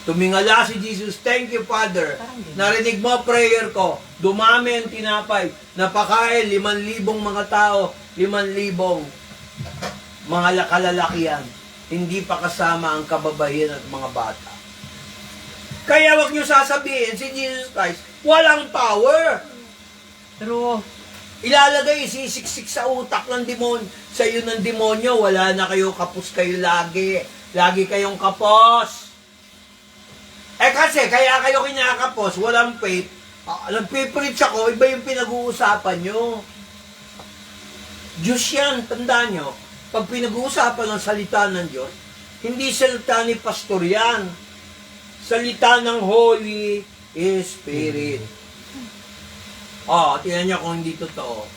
[SPEAKER 2] Tumingala si Jesus, thank you Father. Narinig mo prayer ko. Dumami ang tinapay. Napakain 5,000 mga tao. 5,000 mga kalalakihan. Hindi pa kasama ang kababayan at mga bata. Kaya wag niyo sasabihin si Jesus Christ, walang power.
[SPEAKER 5] True.
[SPEAKER 2] Ilalagay, sisiksik sa utak ng demonyo. Sa iyo ng demonyo, wala na kayo, kapos kayo lagi. Lagi kayong kapos. Kasi, kaya kayo kinakapos, walang faith. Nagpipreach ako, iba yung pinag-uusapan nyo. Diyos yan, tandaan nyo. Pag pinag-uusapan ng salita ng Diyos, hindi salita ni pastor yan. Salita ng Holy Spirit. Tingnan niyo kung hindi totoo.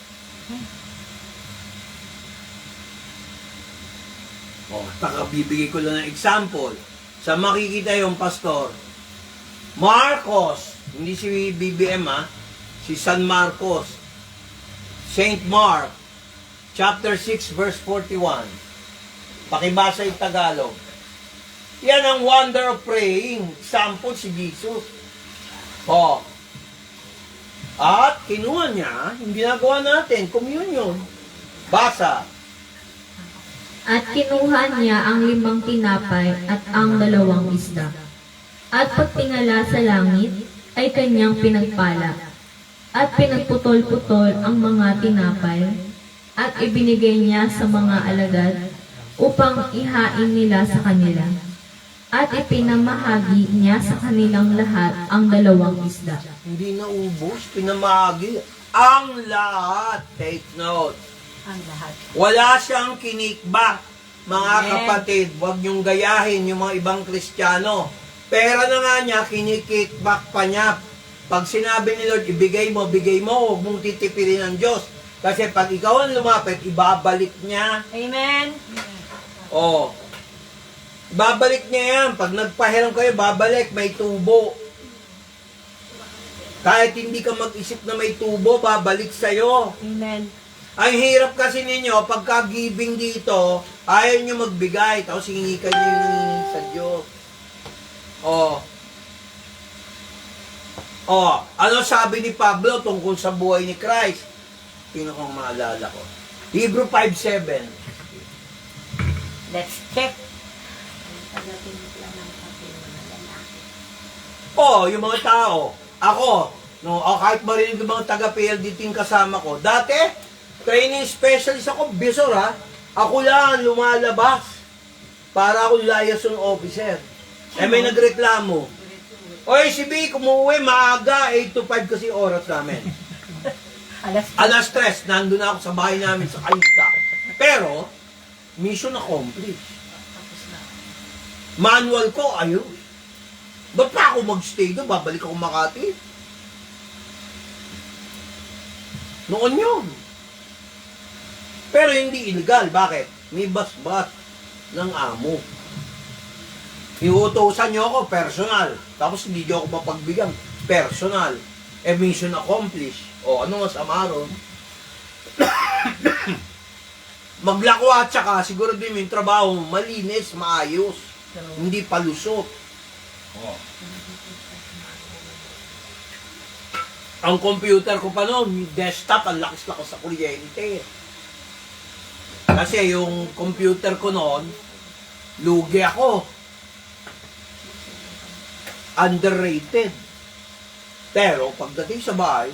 [SPEAKER 2] Bibigay ko lang ng example. Sa makikita yung pastor, Marcos, hindi si BBM si San Marcos, Saint Mark, chapter 6, verse 41. Pakibasa yung Tagalog. Yan ang wonder of praying. Example si Jesus. At kinuha niya, yung ginagawa natin, communion. Basa.
[SPEAKER 6] At kinuha niya ang 5 tinapay at ang 2 isda. At pagtingala sa langit, ay kanyang pinagpala. At pinagputol-putol ang mga tinapay, at ibinigay niya sa mga alagad, upang ihain nila sa kanila. At ipinamahagi niya sa kanilang lahat ang 2 isda.
[SPEAKER 2] Hindi naubos, pinamahagi. Ang lahat. Take note.
[SPEAKER 5] Ang lahat.
[SPEAKER 2] Wala siyang kinikbak. Mga
[SPEAKER 5] Amen.
[SPEAKER 2] kapatid, huwag niyong gayahin yung mga ibang Kristiyano. Pera na nga niya, kinikikbak pa niya. Pag sinabi ni Lord, ibigay mo, huwag mong titipirin ng Diyos. Kasi pag ikaw ang lumapit, ibabalik niya.
[SPEAKER 5] Amen.
[SPEAKER 2] Babalik niya yan. Pag nagpahiram kayo, babalik. May tubo. Kahit hindi ka mag-isip na may tubo, babalik sa'yo.
[SPEAKER 5] Amen.
[SPEAKER 2] Ang hirap kasi ninyo, pagka giving dito, ayaw nyo magbigay, tapos hingi ka nyo yung sa Diyos. Ano sabi ni Pablo tungkol sa buhay ni Christ? Tingnan kong maalala ko. Hebrew 5:7.
[SPEAKER 5] Let's check.
[SPEAKER 2] Yung mga tao, ako, kahit marinig yung mga taga-PLD team kasama ko, dati, training specialist ako, bisor ha, ako lang lumalabas para ako liaison officer. May nagreklamo. Oy, si B, kumuwi, maaga, 8 to 5 kasi oras namin. Alas 3, nandun na ako sa bahay namin sa Kayuta. Pero, mission accomplished. Manual ko, ayun. Ba't pa ako mag-stay doon? Babalik ako Makati. Noon yun. Pero hindi illegal. Bakit? May bas-bas ng amo. Iutosan niyo ako, personal. Tapos hindi niyo ako mapagbigyan, personal. Mission accomplished. Ano masama ron? Maglakwat ka, siguro din yung trabaho malinis, maayos. Hindi palusot. Ang computer ko pa noon, desktop, ang lakas-lakas sa kuryente. Kasi yung computer ko noon, lugi ako. Underrated. Pero pagdating sa bahay,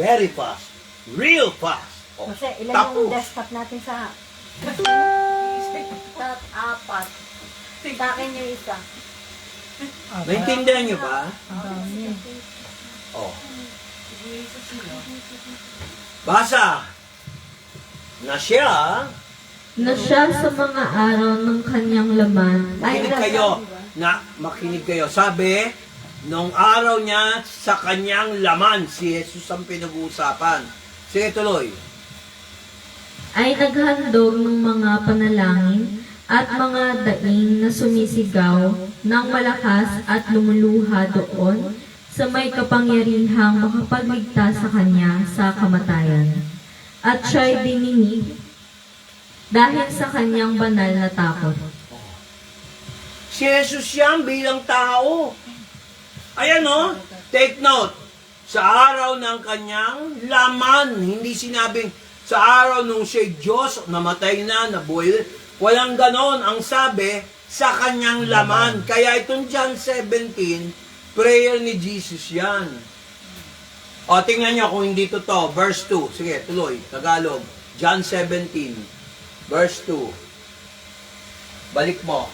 [SPEAKER 2] very fast. Real fast.
[SPEAKER 5] Kasi ilan
[SPEAKER 2] Tapos.
[SPEAKER 5] yung desktop natin sa... Apat. Sa akin yung isa.
[SPEAKER 2] Naintindihan niyo ba? Basa. Na siya,
[SPEAKER 6] sa mga araw ng kanyang laman.
[SPEAKER 2] makinig kayo. Sabi, nung araw niya sa kanyang laman, si Jesus ang pinag-uusapan. Sige, tuloy.
[SPEAKER 6] Ay naghandog ng mga panalangin at mga daing na sumisigaw ng malakas at lumuluha doon sa may kapangyarihang makapagligtas sa kanya sa kamatayan. At siya'y dininig dahil sa kanyang banal na takot.
[SPEAKER 2] Si Jesus yan bilang tao. Ayan take note. Sa araw ng kanyang laman, hindi sinabing sa araw nung siya'y Diyos, namatay na, nabuhay. Walang ganon. Ang sabi, sa kanyang laman. Kaya itong John 17, prayer ni Jesus yan. Tingnan nyo kung hindi totoo. Verse 2. Sige, tuloy. Tagalog. John 17, verse 2. Balik mo.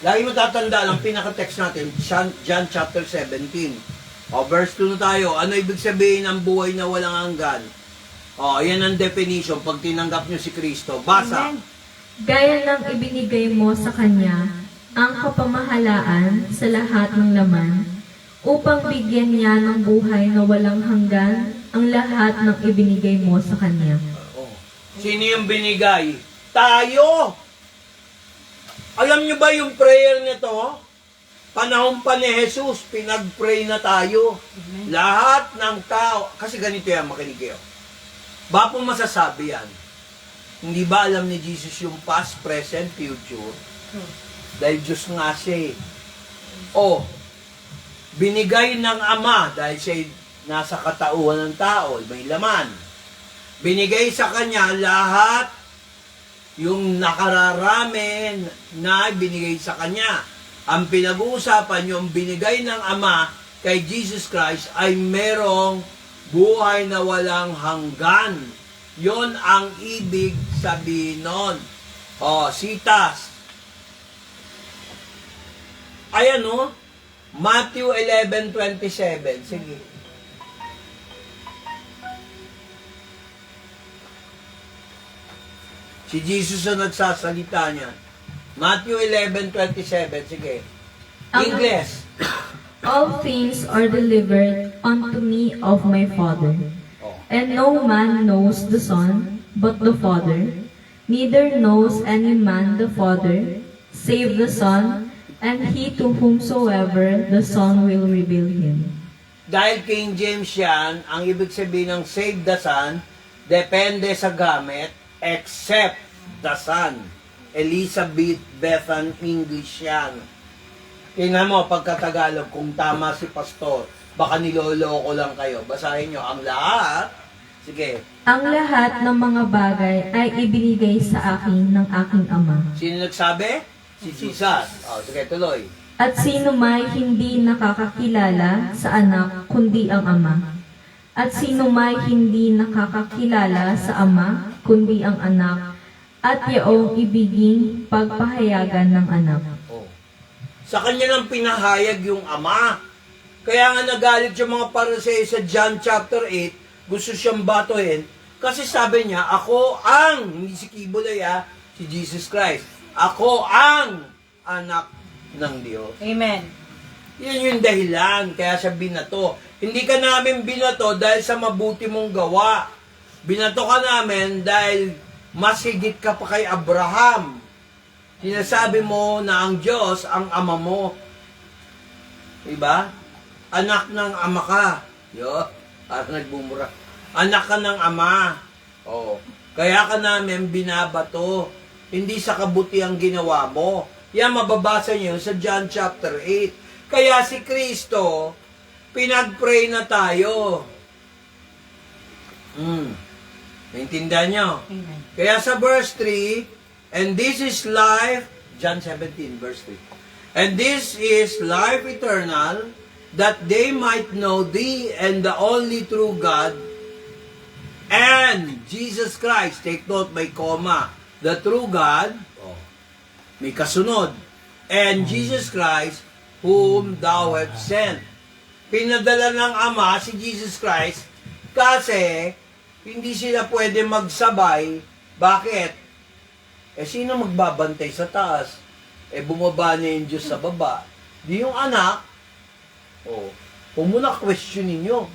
[SPEAKER 2] Lagi mo tatandaan, ang pinaka-text natin, John chapter 17. Verse 2 na tayo. Ano ibig sabihin ng buhay na walang hanggan? Yan ang definition pag tinanggap nyo si Kristo. Basa.
[SPEAKER 6] Gaya ng ibinigay mo sa kanya ang kapamahalaan sa lahat ng laman, upang bigyan niya ng buhay na walang hanggan ang lahat ng ibinigay mo sa kanya.
[SPEAKER 2] Sino yung binigay? Tayo! Alam nyo ba yung prayer nito? Panahon pa ni Jesus, pinag-pray na tayo. Lahat ng tao, kasi ganito yan, makinig kayo. Ba po masasabi yan? Hindi ba alam ni Jesus yung past, present, future? Dahil Diyos nga siya binigay ng Ama dahil siya nasa katauhan ng tao, may laman. Binigay sa Kanya lahat yung nakararami na binigay sa Kanya. Ang pinag-uusapan yung binigay ng Ama kay Jesus Christ ay merong buhay na walang hanggan. Yon ang ibig sabihin nun. Sitas. Ayan Matthew 11:27. Sige. Si Jesus ang nagsasalita niya. Matthew 11:27. Sige. English.
[SPEAKER 6] All things are delivered unto me of my Father. And no man knows the Son, but the Father. Neither knows any man the Father, save the Son, and he to whomsoever the Son will reveal him.
[SPEAKER 2] Dahil King James yan, ang ibig sabihin ng save the Son, depende sa gamit, except the Son. Elizabeth Bethan English yan. Tingnan mo, pagkatagalog, kung tama si Pastor, baka niloloko lang kayo. Basahin nyo, ang lahat. Sige,
[SPEAKER 6] Ang lahat ng mga bagay ay ibinigay sa akin ng aking Ama.
[SPEAKER 2] sino nagsabi? Si Jesus. O, sige, tuloy.
[SPEAKER 6] At sino may hindi nakakakilala sa anak kundi ang Ama. At sino may hindi nakakakilala sa Ama kundi ang anak at yaong ibiging pagpahayagan ng anak.
[SPEAKER 2] Oh. Sa kanya lang pinahayag yung Ama. Kaya nga nagalit yung mga Pariseo sa John chapter 8, gusto siyang batuhin, kasi sabi niya, ako ang, hindi si Kibuloy si Jesus Christ, ako ang anak ng Diyos.
[SPEAKER 5] Amen.
[SPEAKER 2] Yan yung dahilan, kaya siya binato. Hindi ka namin binato dahil sa mabuti mong gawa. Binato ka namin dahil mas higit ka pa kay Abraham. Sinasabi mo na ang Diyos ang ama mo. Diba? Anak ng ama ka. Yo, nagbumura. Anak ka ng ama. Oh. Kaya ka namin binabato. Hindi sa kabuti ang ginawa mo. Yan, mababasa niyo sa John chapter 8. Kaya si Kristo, pinag-pray na tayo. Naintindihan niyo?
[SPEAKER 5] Amen.
[SPEAKER 2] Kaya sa verse 3, and this is life, John 17, verse 3. And this is life eternal, that they might know thee and the only true God, and Jesus Christ, take note, may comma, the true God, may kasunod, and Jesus Christ, whom thou hast sent. Pinadala ng Ama si Jesus Christ kasi hindi sila pwede magsabay. Bakit? Sino magbabantay sa taas? Bumaba na yung Diyos sa baba. Di yung anak. Kung muna questionin nyo.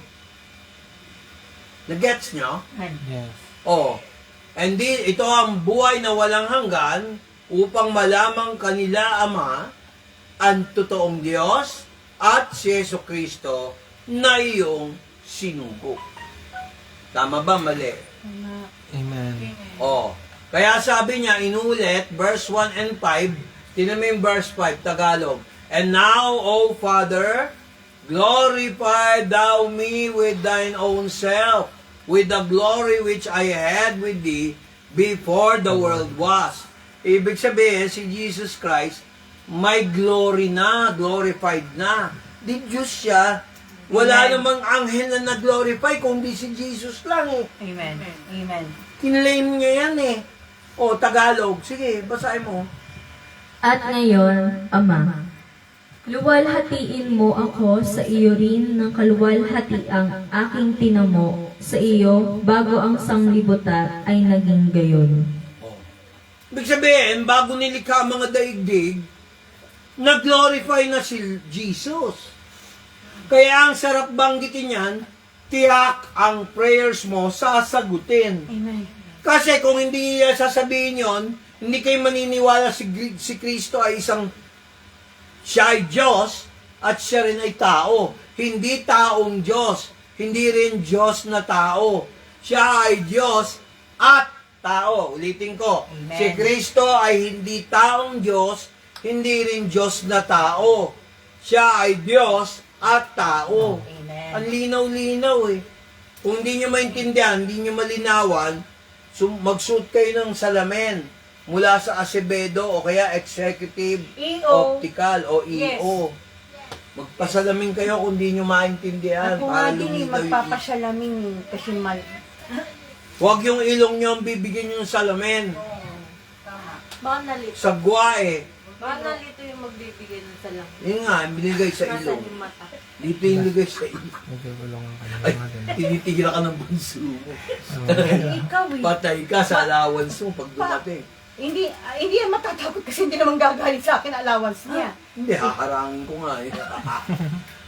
[SPEAKER 2] Nagets nyo?
[SPEAKER 7] Yes.
[SPEAKER 2] And ito ang buhay na walang hanggan upang malamang kanila Ama ang totoong Diyos at si Jesucristo na iyong sinugo. Tama ba? Mali?
[SPEAKER 7] Amen.
[SPEAKER 2] Kaya sabi niya, inulit, verse 1 and 5, tinan mo yung verse 5, Tagalog. And now, O Father, glorify thou me with thine own self, with the glory which I had with thee before the world was. Ibig sabihin, si Jesus Christ, may glory na, glorified na. Di Diyos siya. Wala namang anghel na nag-glorify, kundi si Jesus lang
[SPEAKER 5] Amen. Amen.
[SPEAKER 2] Kinlaim niya yan Tagalog. Sige, basahin mo.
[SPEAKER 6] At ngayon, Ama, luwalhatiin mo ako sa iyo rin ng kaluwalhatiang aking tinamo sa iyo bago ang sanglibutan ay naging gayon.
[SPEAKER 2] Ibig sabihin, bago nilikha ang mga daigdig, nag-glorify na si Jesus. Kaya ang sarap banggitin yan, tiyak ang prayers mo sasagutin.
[SPEAKER 5] Amen.
[SPEAKER 2] Kasi kung hindi sasabihin yon, hindi kayo maniniwala si Kristo ay siya ay Diyos at siya rin ay tao. Hindi taong Diyos, hindi rin Diyos na tao. Siya ay Diyos at tao. Ulitin ko,
[SPEAKER 5] Amen.
[SPEAKER 2] si Kristo ay hindi taong Diyos, hindi rin Diyos na tao. Siya ay Diyos at tao.
[SPEAKER 5] Amen.
[SPEAKER 2] Ang linaw-linaw Kung hindi nyo maintindihan, hindi nyo malinawan, magsuot kayo ng salamin mula sa Acevedo o kaya Executive
[SPEAKER 5] EO.
[SPEAKER 2] Optical o
[SPEAKER 5] Yes.
[SPEAKER 2] EO. Magpasalamin kayo kung hindi nyo maintindihan
[SPEAKER 5] Ako
[SPEAKER 2] para
[SPEAKER 5] nga din
[SPEAKER 2] lumitaw yung
[SPEAKER 5] magpapasalamin kasi
[SPEAKER 2] Huwag yung ilong nyo ang bibigyan nyo ng salamin.
[SPEAKER 5] Baka nalito.
[SPEAKER 2] Sagwa
[SPEAKER 5] Baka nalito yung magbibigay ng salang.
[SPEAKER 2] Yun nga, binigay sa
[SPEAKER 5] Nasaan
[SPEAKER 2] ilong.
[SPEAKER 5] yung mata?
[SPEAKER 2] Dito yung ligay sa ilong.
[SPEAKER 7] Nagkakulungan ka
[SPEAKER 2] Ay,
[SPEAKER 7] naman din.
[SPEAKER 2] tinitigil ka ng bunso mo.
[SPEAKER 5] Ikaw
[SPEAKER 2] Patay ka sa allowance mo pag dumating.
[SPEAKER 5] Hindi yan matatakot kasi hindi naman gagalit sa akin allowance niya.
[SPEAKER 2] Hindi, haharangin ko nga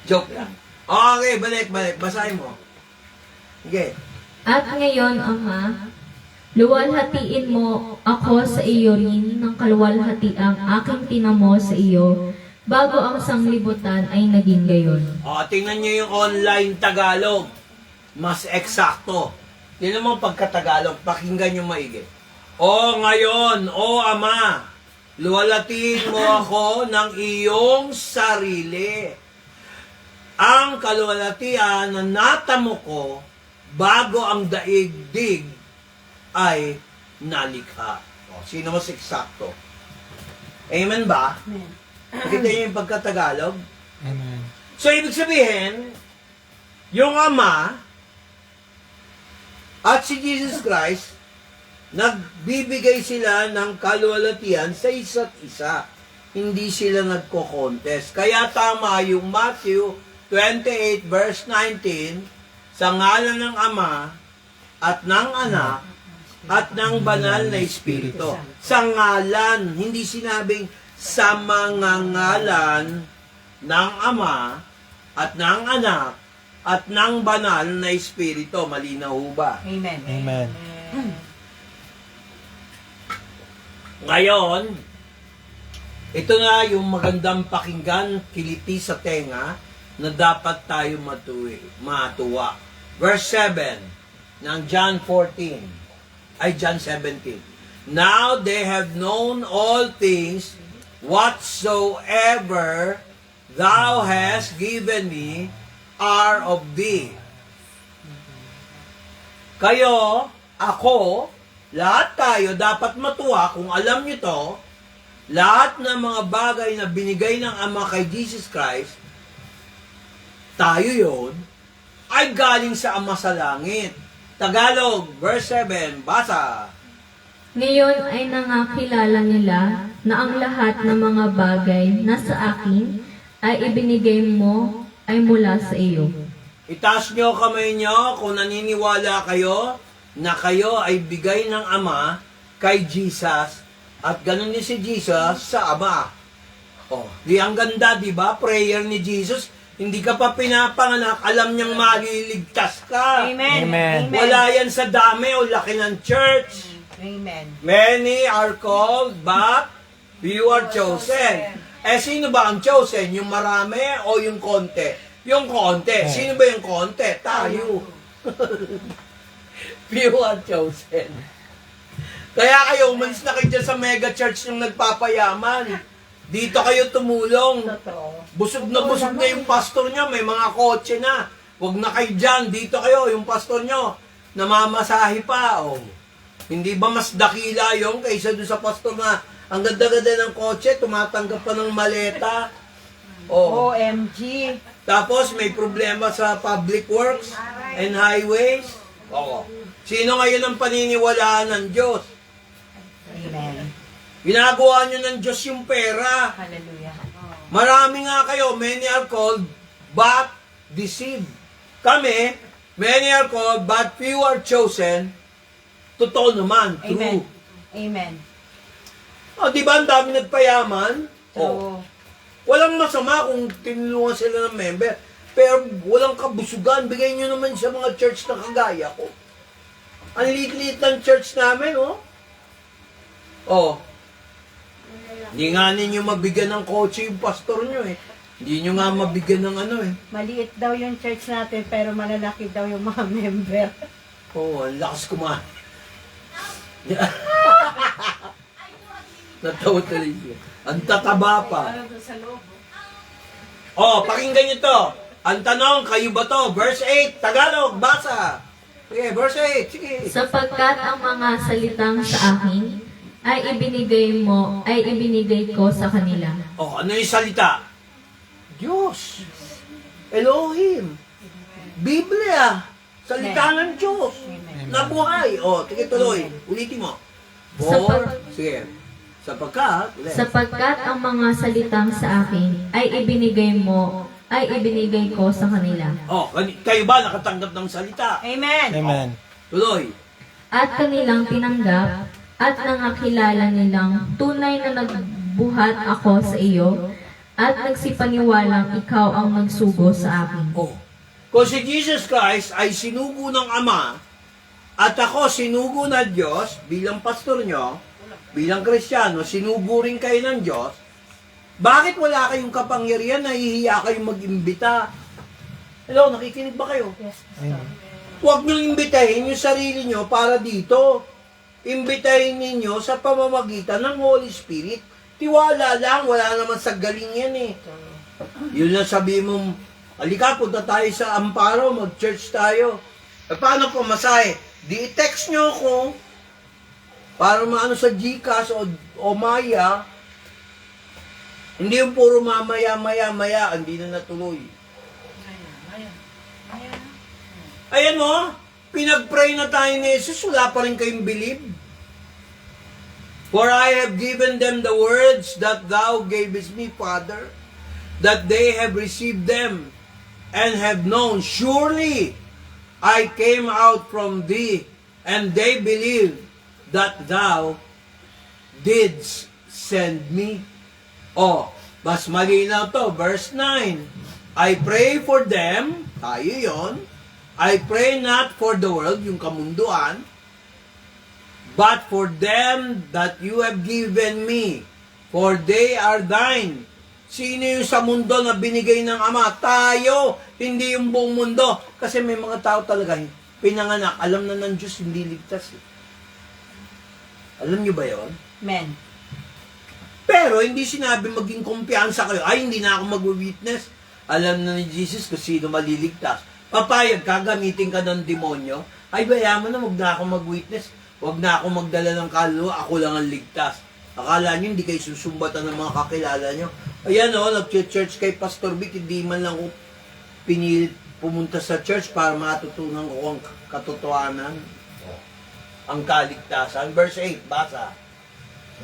[SPEAKER 2] Joke lang. Okay, balik. Basahin mo. Okay.
[SPEAKER 6] At ngayon, Ama, luwalhatiin mo ako sa iyo rin ng kaluwalhatiang aking tinamo sa iyo bago ang sanglibutan ay naging gayon.
[SPEAKER 2] O, tingnan nyo yung online Tagalog. Mas eksakto. Yun naman pagka-Tagalog, pakinggan nyo maigi. O ngayon, o Ama, luwalatin mo ako ng iyong sarili. Ang kaluwalhatian na natamo ko bago ang daigdig ay nalikha. O, sino mas eksakto? Amen ba?
[SPEAKER 5] Amen.
[SPEAKER 2] Nakita niyo yung pagka-Tagalog?
[SPEAKER 7] Amen.
[SPEAKER 2] So, ibig sabihin, yung Ama at si Jesus Christ, nagbibigay sila ng kaluwalhatian sa isa't isa. Hindi sila nagko-contest. Kaya tama yung Matthew 28 verse 19, sa ngalan ng Ama at ng Anak at ng Banal na Espiritu. Sa ngalan, hindi sinabing sa mga ngalan ng Ama at ng Anak at ng Banal na Espiritu. Malinaw ba?
[SPEAKER 5] Amen.
[SPEAKER 7] Amen.
[SPEAKER 2] Ngayon, ito na yung magandang pakinggan, kiliti sa tenga, na dapat tayo matuwa. Verse 7 ng John 14, ay John 17. Now they have known all things whatsoever thou hast given me are of thee. Kayo, ako, lahat tayo dapat matuwa kung alam nyo to, lahat ng mga bagay na binigay ng Ama kay Jesus Christ, tayo yon ay galing sa Ama sa langit. Tagalog, verse 7, basa.
[SPEAKER 6] Ngayon ay nangakilala nila na ang lahat ng mga bagay na sa akin ay ibinigay mo ay mula sa iyo.
[SPEAKER 2] Itaas nyo kamay nyo kung naniniwala kayo na kayo ay bigay ng Ama kay Jesus at ganun din si Jesus sa Ama. Oh, di ang ganda, di ba? Prayer ni Jesus, hindi ka pa pinapanganak, alam niyang maliligtas ka.
[SPEAKER 5] Amen.
[SPEAKER 7] Amen.
[SPEAKER 2] Wala yan sa dami o laki ng church.
[SPEAKER 5] Amen.
[SPEAKER 2] Many are called, but few are chosen. Eh, sino ba ang chosen? Yung marami o yung konti? Yung konti. Sino ba yung konti? Tayo. Few are chosen. Kaya kayo, umalis na kayo dyan sa mega church yung nagpapayaman. Dito kayo tumulong.
[SPEAKER 5] Totoo.
[SPEAKER 2] Busog na yung pastor nyo. May mga kotse na. Huwag na kayo dyan. Dito kayo, yung pastor nyo. Namamasahe pa. Oh. Hindi ba mas dakila yung kaysa doon sa pastor na ang ganda-ganda ng kotse, tumatanggap pa ng maleta. Oh.
[SPEAKER 5] OMG.
[SPEAKER 2] Tapos may problema sa public works and highways. Oo. Sino ngayon ang paniniwalaan ng Diyos?
[SPEAKER 5] Amen.
[SPEAKER 2] Ginagawa nyo ng Diyos yung pera.
[SPEAKER 5] Hallelujah.
[SPEAKER 2] Marami nga kayo, many are called, but deceived. Kami, many are called, but few are chosen. Totoo naman, true.
[SPEAKER 5] Amen. Amen.
[SPEAKER 2] O, di ba ang dami nagpayaman?
[SPEAKER 5] True.
[SPEAKER 2] Walang masama kung tinulungan sila ng member. Pero walang kabusugan. Bigay nyo naman sa mga church na kagaya ko. Ang liit-liit ng church namin, oh. Oh. Hindi nga ninyo mabigyan ng kotse yung pastor nyo, eh. Hindi nyo nga mabigyan ng ano, eh.
[SPEAKER 5] Maliit daw yung church natin, pero malalaki daw yung mga member.
[SPEAKER 2] Oo, ang lakas kumain. Natawa tuloy siya. Ang tataba pa. Oh, pakinggan nyo to. Ang tanong, kayo ba to? Verse 8, Tagalog, basa. Sige, verse 8, sige.
[SPEAKER 6] Sapagkat ang mga salitang sa akin ay ibinigay ko sa kanila.
[SPEAKER 2] Oh, ano yung salita? Diyos. Elohim. Biblia. Salita ng Diyos. Nabuhay. Oh, sige tuloy. Ulitin mo. Sige.
[SPEAKER 6] Sapagkat ang mga salitang sa akin ay ibinigay ko sa kanila.
[SPEAKER 2] Oh, kayo ba nakatanggap ng salita?
[SPEAKER 5] Amen.
[SPEAKER 7] Amen.
[SPEAKER 2] Tuloy.
[SPEAKER 6] At kanilang tinanggap at nangakilala nilang tunay na nagbuhat ako sa iyo at nagsipaniwalang ikaw ang nagsugo sa akin.
[SPEAKER 2] Oh. Kung si Jesus Christ ay sinugo ng Ama at ako sinugo na Diyos bilang pastor nyo, bilang Kristiyano, sinugo rin kayo ng Diyos, Bakit wala kayong kapangyarihan, nahihiya kayong mag-imbita? Hello, nakikinig ba kayo?
[SPEAKER 7] Amen.
[SPEAKER 2] Huwag niyong imbitahin yung sarili niyo para dito. Imbitahin ninyo sa pamamagitan ng Holy Spirit. Tiwala lang, wala naman sa galing yan eh. Yun lang sabihin mo, halika, punta tayo sa Amparo, mag-church tayo. E paano pumasahe? Di text nyo ako para maano sa Gcash o Maya. Hindi yung puro maya, hindi na natuloy. Ayan o, pinag-pray na tayo ni Jesus, wala pa rin kayong believe. For I have given them the words that thou gavest me, Father, that they have received them and have known. Surely I came out from thee, and they believe that thou didst send me. Oh, mas malinaw to, verse 9. I pray for them, tayo yon. I pray not for the world, yung kamunduan, but for them that you have given me, for they are thine. Sino yung sa mundo na binigay ng Ama? Tayo, hindi yung buong mundo. Kasi may mga tao talaga, pinanganak, alam na ng Diyos, hindi ligtas. Alam niyo ba yon?
[SPEAKER 5] Men.
[SPEAKER 2] Pero hindi sinabi maging kumpiyansa kayo, ay hindi na ako mag-witness. Alam na ni Jesus kung sino maliligtas. Papayag ka, gamitin ka ng demonyo, ay bayaman na, wag na ako mag-witness, wag na ako magdala ng kaluluwa, ako lang ang ligtas. Akala nyo, hindi kayo susumbatan ng mga kakilala nyo. Ayan o, nag-church kay Pastor Vic, hindi man lang ko pinilit pumunta sa church para matutunan ko ang katotohanan, ang kaligtasan. Verse 8, basa.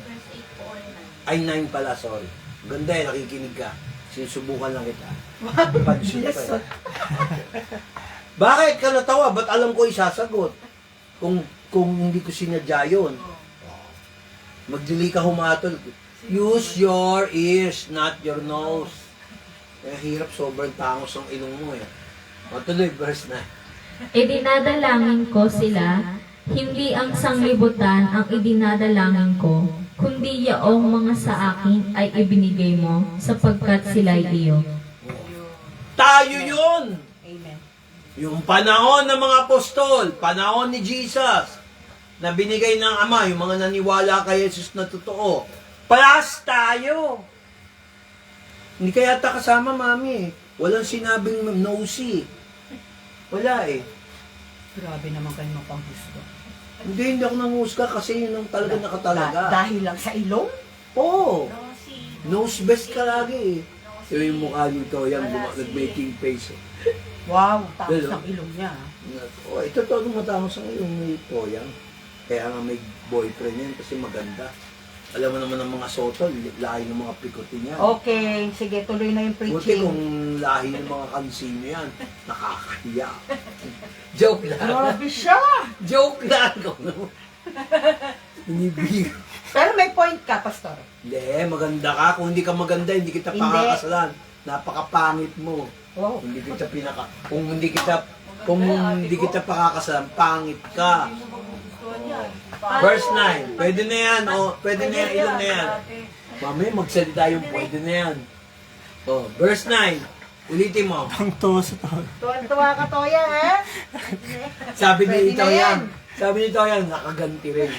[SPEAKER 6] Verse 8 po or 9.
[SPEAKER 2] Ay, 9 pala, sorry. Ganda eh, nakikinig ka. Sinusubukan lang kita. Pansin pa eh. Bakit ka natawa? Ba't alam ko isasagot? Kung hindi ko sinadya yun. Magdili ka humatol. Use your ears, not your nose. Eh, hirap, sobrang tangos ang ilong mo eh. Matuloy, verse 9.
[SPEAKER 6] Idinadalangin ko sila, hindi ang sanglibutan ang idinadalangin ko, kundi yaong mga sa akin ay ibinigay mo, sapagkat sila'y iyo.
[SPEAKER 2] Tayo yun!
[SPEAKER 5] Amen.
[SPEAKER 2] Yung panahon ng mga apostol, panahon ni Jesus, na binigay ng Ama, yung mga naniwala kay Jesus na totoo. Plus tayo! Hindi kaya yata kasama, mami eh. Walang sinabing nosy. Wala eh.
[SPEAKER 5] Grabe naman kayo mapanghusto.
[SPEAKER 2] Hindi ako nanghusga kasi yun ang talaga nakatalaga.
[SPEAKER 5] Dahil lang sa ilong?
[SPEAKER 2] Oo. Nose best ka lagi eh. So yung mukha nito, yan, nag-making face.
[SPEAKER 5] Wow, tapos
[SPEAKER 2] Hello.
[SPEAKER 5] ang ilong niya.
[SPEAKER 2] Oh, ito to, matangos ang iyong ito yan. Kaya nga may boyfriend yan kasi maganda. Alam mo naman ang mga soto, lahi ng mga pikotin yan.
[SPEAKER 5] Okay, sige, tuloy na yung
[SPEAKER 2] Buti
[SPEAKER 5] preaching.
[SPEAKER 2] kung lahi ng mga kansino yan, nakakahiya. Joke lang.
[SPEAKER 5] Grabe siya!
[SPEAKER 2] Joke lang. Inibig.
[SPEAKER 5] Pero may point ka, Pastor.
[SPEAKER 2] Hindi, maganda ka. Kung hindi ka maganda, hindi kita
[SPEAKER 5] Hindi.
[SPEAKER 2] pakakasalan. Napakapangit mo.
[SPEAKER 5] Wow.
[SPEAKER 2] Kung hindi kita pakakasalan, pangit ka. Verse 9. Pwede na yan. Oh, pwede na yan. Ilong na yan. Mami, magsalita yung pwede na yan. Oh, verse 9. Ulitin mo.
[SPEAKER 7] Ang tuso to.
[SPEAKER 5] Tuwan-tuwa ka, Toya, ha?
[SPEAKER 2] Sabi
[SPEAKER 5] Pwede
[SPEAKER 2] ni
[SPEAKER 5] na yan.
[SPEAKER 2] Toyan, nakaganti rin.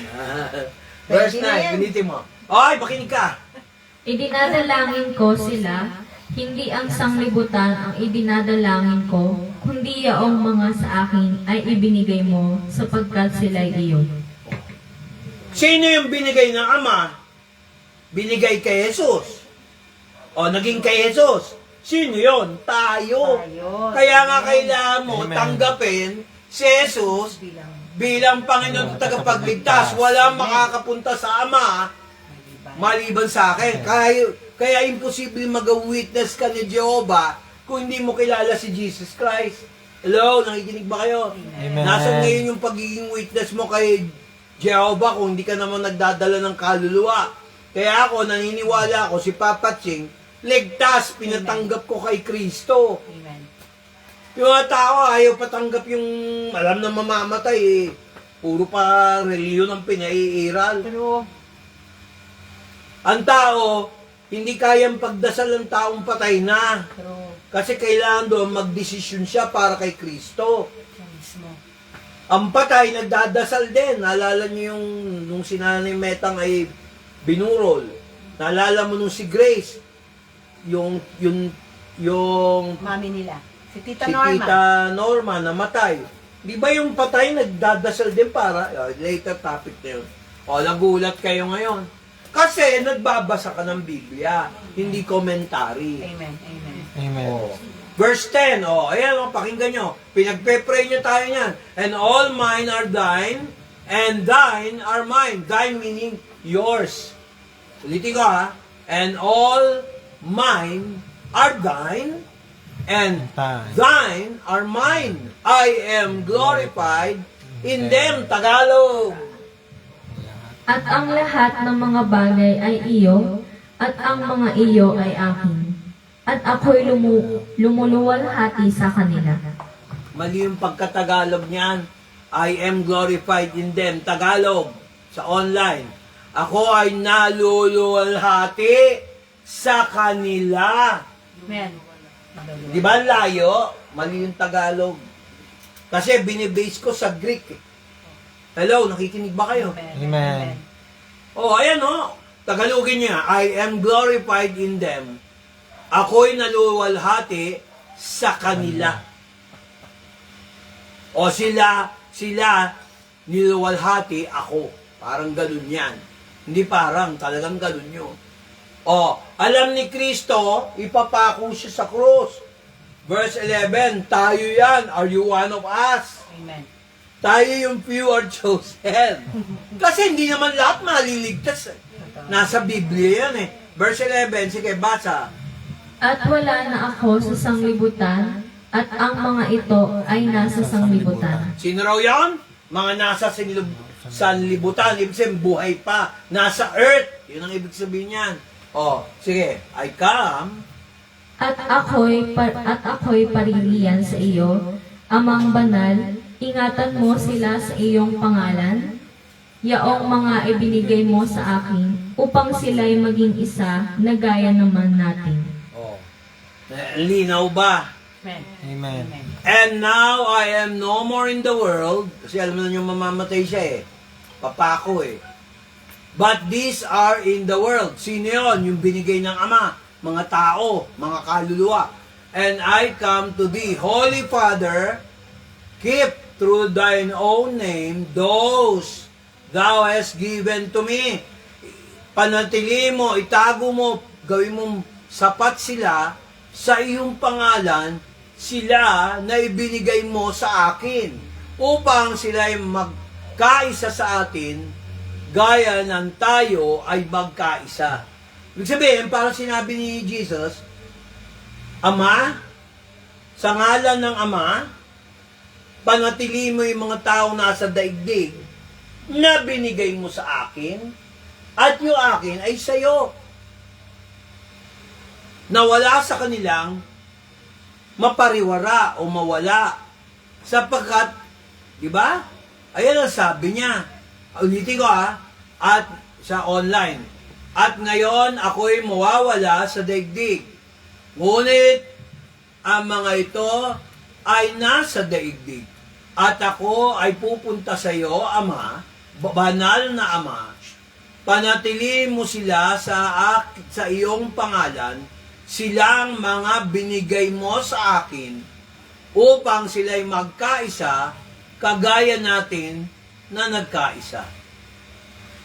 [SPEAKER 2] Verse
[SPEAKER 5] Pwede na yan.
[SPEAKER 2] 9. Ulitin mo. Oy, makinig ka.
[SPEAKER 6] Idinadalangin ko sila, hindi ang sanglibutan ang idinadalangin ko, kundi yaong mga sa akin ay ibinigay mo, sapagkat sila'y iyo.
[SPEAKER 2] Sino yung binigay ng Ama? Binigay kay Jesus. O, naging kay Jesus. Sino yon? Tayo.
[SPEAKER 5] Tayo.
[SPEAKER 2] Kaya nga kailangan mo
[SPEAKER 7] Amen.
[SPEAKER 2] tanggapin si Jesus bilang Panginoon at tagapagligtas. Walang makakapunta sa Ama maliban sa akin. Kaya imposible mag-witness ka ni Jehovah kung hindi mo kilala si Jesus Christ. Hello, nakikinig ba kayo?
[SPEAKER 7] Amen.
[SPEAKER 2] Nasaan ngayon yung pagiging witness mo kay Jehovah kung hindi ka naman nagdadala ng kaluluwa? Kaya ako, naniniwala ako, si Papa Ching, ligtas, pinatanggap ko kay Kristo.
[SPEAKER 5] Amen.
[SPEAKER 2] Yung mga tao, ayaw patanggap yung alam na mamamatay eh. Puro pa reliyon ang pinaiiral.
[SPEAKER 5] Pero,
[SPEAKER 2] Ang tao, hindi kayang pagdasal ng taong patay na.
[SPEAKER 5] True.
[SPEAKER 2] Kasi kailangan doon magdesisyon siya para kay Kristo.
[SPEAKER 5] Siya mismo.
[SPEAKER 2] Ang patay, nagdadasal din. Naalala niyo yung nung si Nanay Metang ay binurol. Naalala mo nung si Grace, yung
[SPEAKER 5] Mami nila. Si Tita
[SPEAKER 2] si
[SPEAKER 5] Norma.
[SPEAKER 2] Tita Norma namatay. Di ba yung patay nagdadasal din para, later topic na yun. O, nagulat kayo ngayon. Kasi nagbabasa ka ng Biblia, hindi commentary.
[SPEAKER 5] Amen. Amen.
[SPEAKER 7] Amen.
[SPEAKER 2] Oh. Verse 10, ayan, pakinggan nyo. Pinagpe-pray nyo tayo niyan. And all mine are thine, and thine are mine. Thine meaning yours. Ulitin ko ha. And all mine are thine, and thine are mine. I am glorified in them. Tagalog.
[SPEAKER 6] At ang lahat ng mga bagay ay iyo, at ang mga iyo ay akin. At ako'y lumuluwalhati sa kanila.
[SPEAKER 2] Mali yung pagkatagalog niyan. I am glorified in them. Tagalog sa online. Ako ay naluluwalhati sa kanila.
[SPEAKER 5] Amen.
[SPEAKER 2] Di ba layo? Mali yung Tagalog. Kasi binibase ko sa Greek. Hello, nakikinig ba kayo?
[SPEAKER 7] Amen.
[SPEAKER 2] Ayan Tagalogin niya. I am glorified in them. Ako'y naluwalhati sa kanila. Sila niluwalhati ako. Parang ganun yan. Hindi parang, talagang ganun yun. Alam ni Kristo, ipapako siya sa krus. Verse 11, tayo yan. Are you one of us?
[SPEAKER 5] Amen.
[SPEAKER 2] Tayo yung few are chosen. Kasi hindi naman lahat maliligtas. Nasa Biblia yan Verse 11, sige, basa.
[SPEAKER 6] At wala na ako sa sanglibutan, at ang mga ito ay nasa sanglibutan.
[SPEAKER 2] Sino raw yan? Mga nasa sanlibutan. Ibig sabihin, buhay pa. Nasa earth. Yun ang ibig sabihin yan. Sige. I come.
[SPEAKER 6] At ako'y paririyan sa iyo, Amang banal, ingatan mo sila sa iyong pangalan, yaong mga ibinigay mo sa akin, upang sila'y maging isa na gaya naman natin.
[SPEAKER 2] Linaw ba?
[SPEAKER 5] Amen.
[SPEAKER 7] Amen.
[SPEAKER 2] And now I am no more in the world. Kasi alam mo na yung mamamatay siya Papako But these are in the world. Sino yun? Yung binigay ng Ama. Mga tao, mga kaluluwa. And I come to thee. Holy Father, keep through thine own name those thou hast given to me. Panatili mo, itago mo, gawin mo sapat sila sa iyong pangalan, sila na ibinigay mo sa akin, upang sila ay magkaisa sa atin, gaya ng tayo ay magkaisa. Ibig sabihin, parang sinabi ni Jesus, Ama, sa ngalan ng Ama, panatili mo yung mga taong nasa daigdig na binigay mo sa akin, at yung akin ay sa'yo. Nawala sa kanilang mapariwara o mawala. Sapagkat, di ba? Ayan ang sabi niya. Ulitin ko at sa online. At ngayon ako'y mawawala sa daigdig. Ngunit ang mga ito ay nasa daigdig. At ako ay pupunta sa iyo, Ama, banal na Ama. Panatili mo sila sa iyong pangalan, silang mga binigay mo sa akin, upang sila'y magkaisa, kagaya natin na nagkaisa.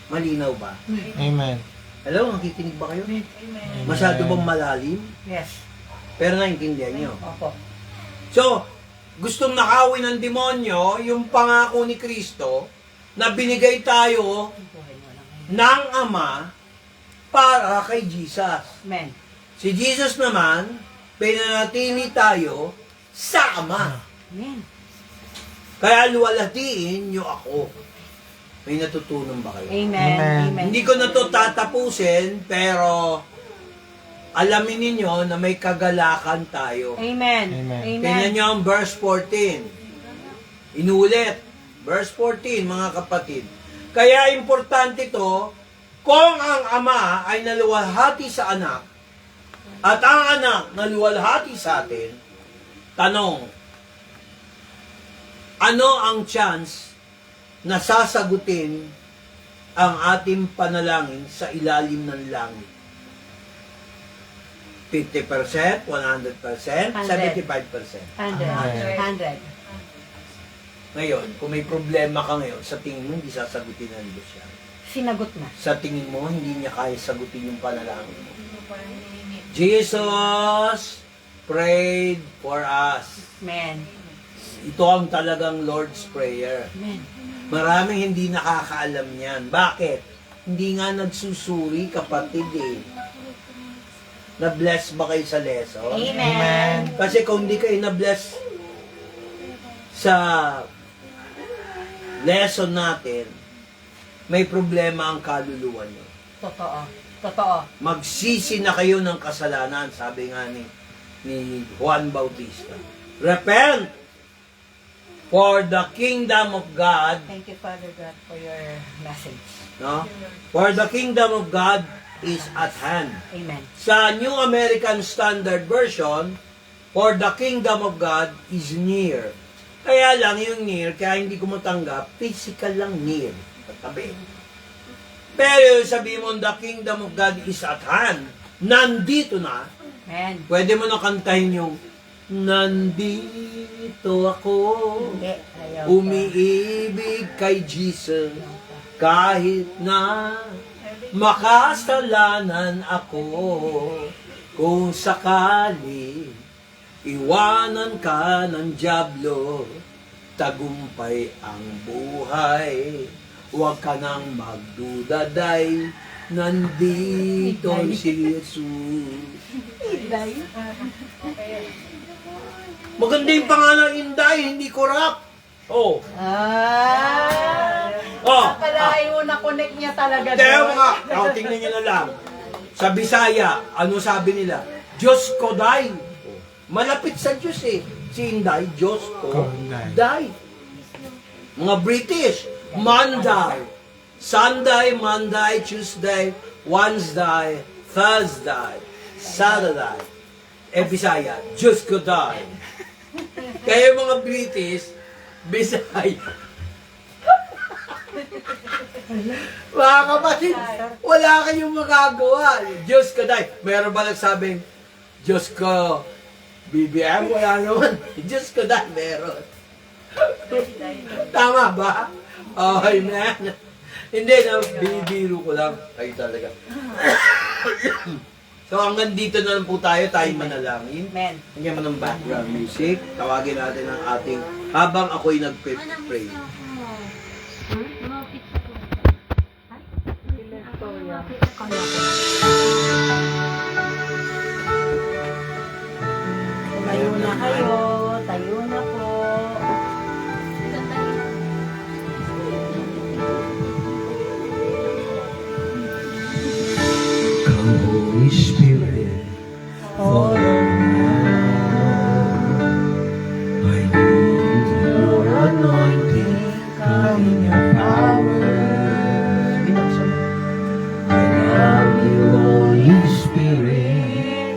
[SPEAKER 2] Malinaw ba?
[SPEAKER 7] Amen.
[SPEAKER 2] Hello, nakikinig ba kayo?
[SPEAKER 5] Amen.
[SPEAKER 2] Masyado bang malalim?
[SPEAKER 5] Yes.
[SPEAKER 2] Pero naintindihan nyo.
[SPEAKER 5] Opo.
[SPEAKER 2] So, gustong nakawin ng demonyo yung pangako ni Kristo na binigay tayo ng Ama para kay Jesus.
[SPEAKER 5] Amen.
[SPEAKER 2] Si Jesus naman, pinanatili tayo sa Ama.
[SPEAKER 5] Amen.
[SPEAKER 2] Kaya luwalhatiin nyo ako. May natutunan ba kayo?
[SPEAKER 5] Amen.
[SPEAKER 7] Amen.
[SPEAKER 5] Amen.
[SPEAKER 2] Hindi ko na to tatapusin, pero alamin ninyo na may kagalakan tayo.
[SPEAKER 5] Amen.
[SPEAKER 7] Amen.
[SPEAKER 2] Tingnan nyo ang verse 14. Inulit. Verse 14, mga kapatid. Kaya importante to, Kung ang ama ay naluwalhati sa anak, at ang anak naluwalhati sa atin, tanong, ano ang chance na sasagutin ang ating panalangin sa ilalim ng langit? 50%, 100%, 75%.
[SPEAKER 5] 100.
[SPEAKER 2] Ngayon, kung may problema ka ngayon, sa tingin mo hindi sasagutin ng Diyos yan.
[SPEAKER 5] Sinagot na.
[SPEAKER 2] Sa tingin mo, hindi niya kaya sagutin yung panalangin mo. Jesus prayed for us.
[SPEAKER 5] Amen.
[SPEAKER 2] Ito ang talagang Lord's Prayer.
[SPEAKER 5] Amen.
[SPEAKER 2] Maraming hindi nakakaalam yan. Bakit? Hindi nga nagsusuri, kapatid eh. Na-bless ba kayo sa lesson?
[SPEAKER 5] Amen.
[SPEAKER 2] Kasi kung hindi kayo na-bless sa lesson natin, may problema ang kaluluwa niyo.
[SPEAKER 5] Totoo. Totoo.
[SPEAKER 2] Magsisi na kayo ng kasalanan, sabi nga ni Juan Bautista. Repent, for the kingdom of God,
[SPEAKER 5] Thank you, Father God, for your message.
[SPEAKER 2] no? For the kingdom of God is at hand.
[SPEAKER 5] Amen.
[SPEAKER 2] Sa New American Standard Version, for the kingdom of God is near. Kaya lang yung near, kaya hindi ko matanggap, physical lang near. Katabi. Pero sabi mo, the kingdom of God is at hand. Nandito na.
[SPEAKER 5] Amen.
[SPEAKER 2] Pwede mo na kantahin yung, nandito ako,
[SPEAKER 5] Hindi. Ayaw ko.
[SPEAKER 2] umiibig kay Jesus, kahit na makasalanan ako, kung sakali iwanan ka ng dyablo, tagumpay ang buhay, huwag ka nang magdudaday, nandito si Jesus. Maganda yung pangalan, Inday, hindi korap. Oh. Oh.
[SPEAKER 5] Akalain mo na-connect niya talaga
[SPEAKER 2] Kaya
[SPEAKER 5] doon.
[SPEAKER 2] mga, tingnan nyo na lang. Sa Bisaya, ano sabi nila? Diyos ko day. Malapit sa Diyos eh. Si Inday, Diyos ko day. Mga British, Monday. Sunday, Monday, Tuesday, Wednesday, Thursday, Saturday. Bisaya, Diyos ko day. Kaya mga British, Bisaya. Mga kapatid, wala kayong magagawa. Diyos ko day. Meron ba nagsabing, Diyos ko, BBM? Wala naman. Diyos ko day, meron. Tama ba? Oh, amen. Hindi na, bibiro ko lang. Kayo talaga. So hanggang dito na lang po tayo manalangin.
[SPEAKER 5] Amen.
[SPEAKER 2] Hanggang mo ng background music. Tawagin natin ang ating, habang ako'y nag-pray.
[SPEAKER 5] Tayo na kayo. Tayo na po.
[SPEAKER 2] Come Holy Spirit, fall on I need your anointing, come in your power. I love you, Holy Spirit,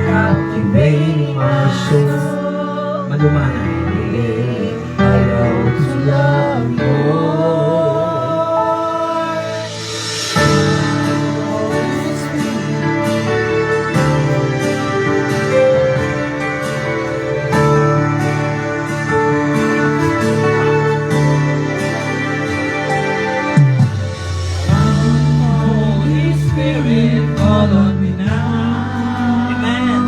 [SPEAKER 2] captivating my soul. Malumanay, I love to love you. Holy Spirit, fall on me now. Amen.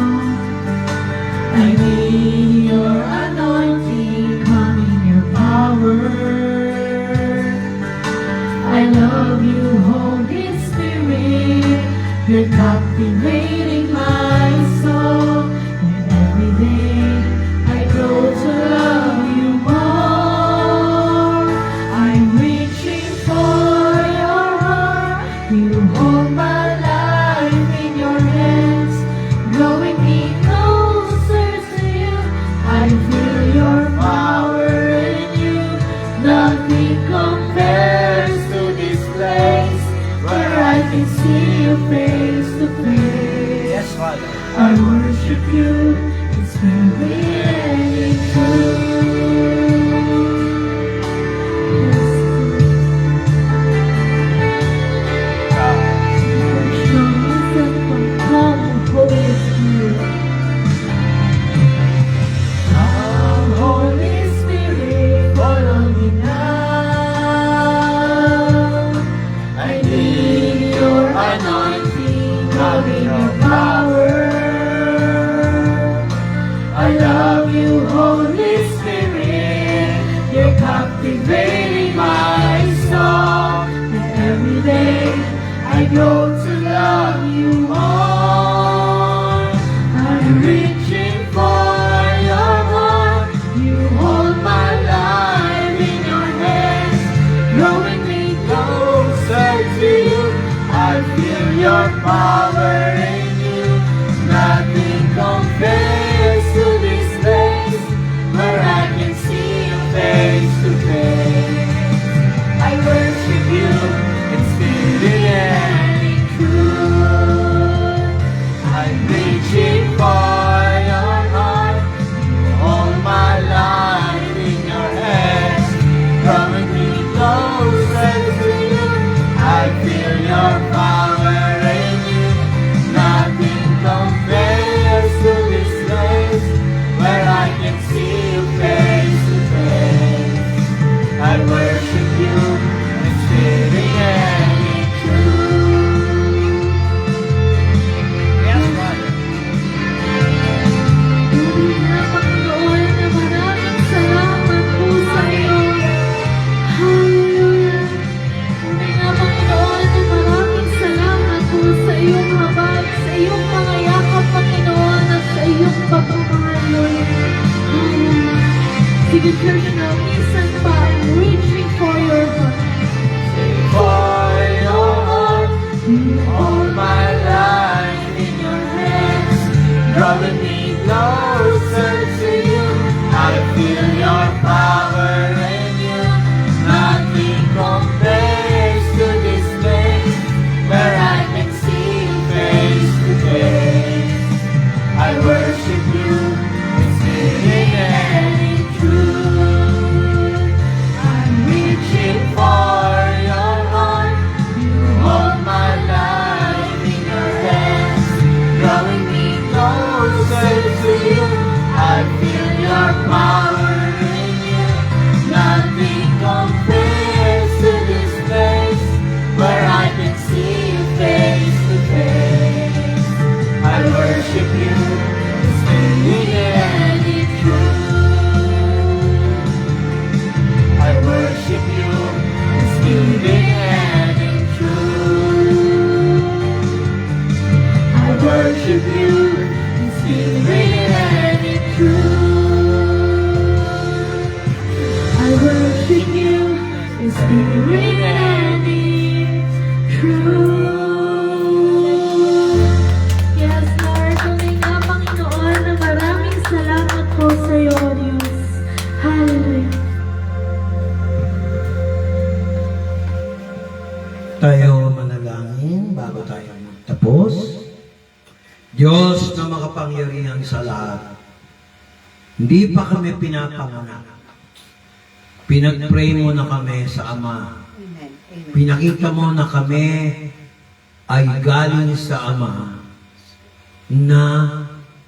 [SPEAKER 4] I need your anointing, come in your power. I love you, Holy Spirit, you're captivating my soul. And every day I grow to love you more. I'm reaching for your heart, you hold my life in your hands, drawing me closer to you. I feel your power in you. Nothing compares to this place where I worship you in spirit and in truth. Come, Holy Spirit.
[SPEAKER 1] Come, Holy Spirit, follow me now. I need your anointing, come in your power. I love you, Holy Spirit, you're captivating my soul. And every day I grow to love you more. I'm reaching for your heart. You hold my life in your hands, drawing me closer to you. I feel your power in you. Nothing compares to this place where I can see you face to face. I worship you in spirit and in truth. I'm reaching for your heart. You hold my life in your hands, drawing me closer to you. I feel your power in you. Nothing compares to this place where I can see you face to face. I worship you in spirit and in truth. Yes, Father.
[SPEAKER 4] Tunay nga, Panginoon, na maraming salamat po sa iyo. Hallelujah. Tunay nga, Panginoon, na maraming salamat po sa iyong habag, sa iyong mga yakap, Panginoon, at sa iyong pagmamahal, Lord. Hallelujah. Sige, church, na minsan pa, I'm reaching for your heart.
[SPEAKER 1] For your heart, you hold my life in your hands, drawing me closer to you. I feel your power in you. Nothing compares to this place where I can see you face to face. I worship you in spirit and in truth. I'm reaching for your heart. You hold my life in your hands, drawing me closer to you. I feel your power in you. Nothing compares to this place where I can see you face to face. I worship you in spirit and in truth. I worship you in spirit and in truth. I worship you in spirit and in truth.
[SPEAKER 4] I worship you in spirit and in truth. Yes, Lord, tunay nga, Panginoon, na maraming salamat po sa iyo, Diyos. Hallelujah.
[SPEAKER 2] Tayo manalangin bago tayo magtapos. Diyos na makapangyarihan sa lahat, hindi pa kami pinapanganak. Pinag-pray mo na kami sa Ama.
[SPEAKER 5] Amen. Amen.
[SPEAKER 2] Pinakita mo na kami ay galing sa Ama na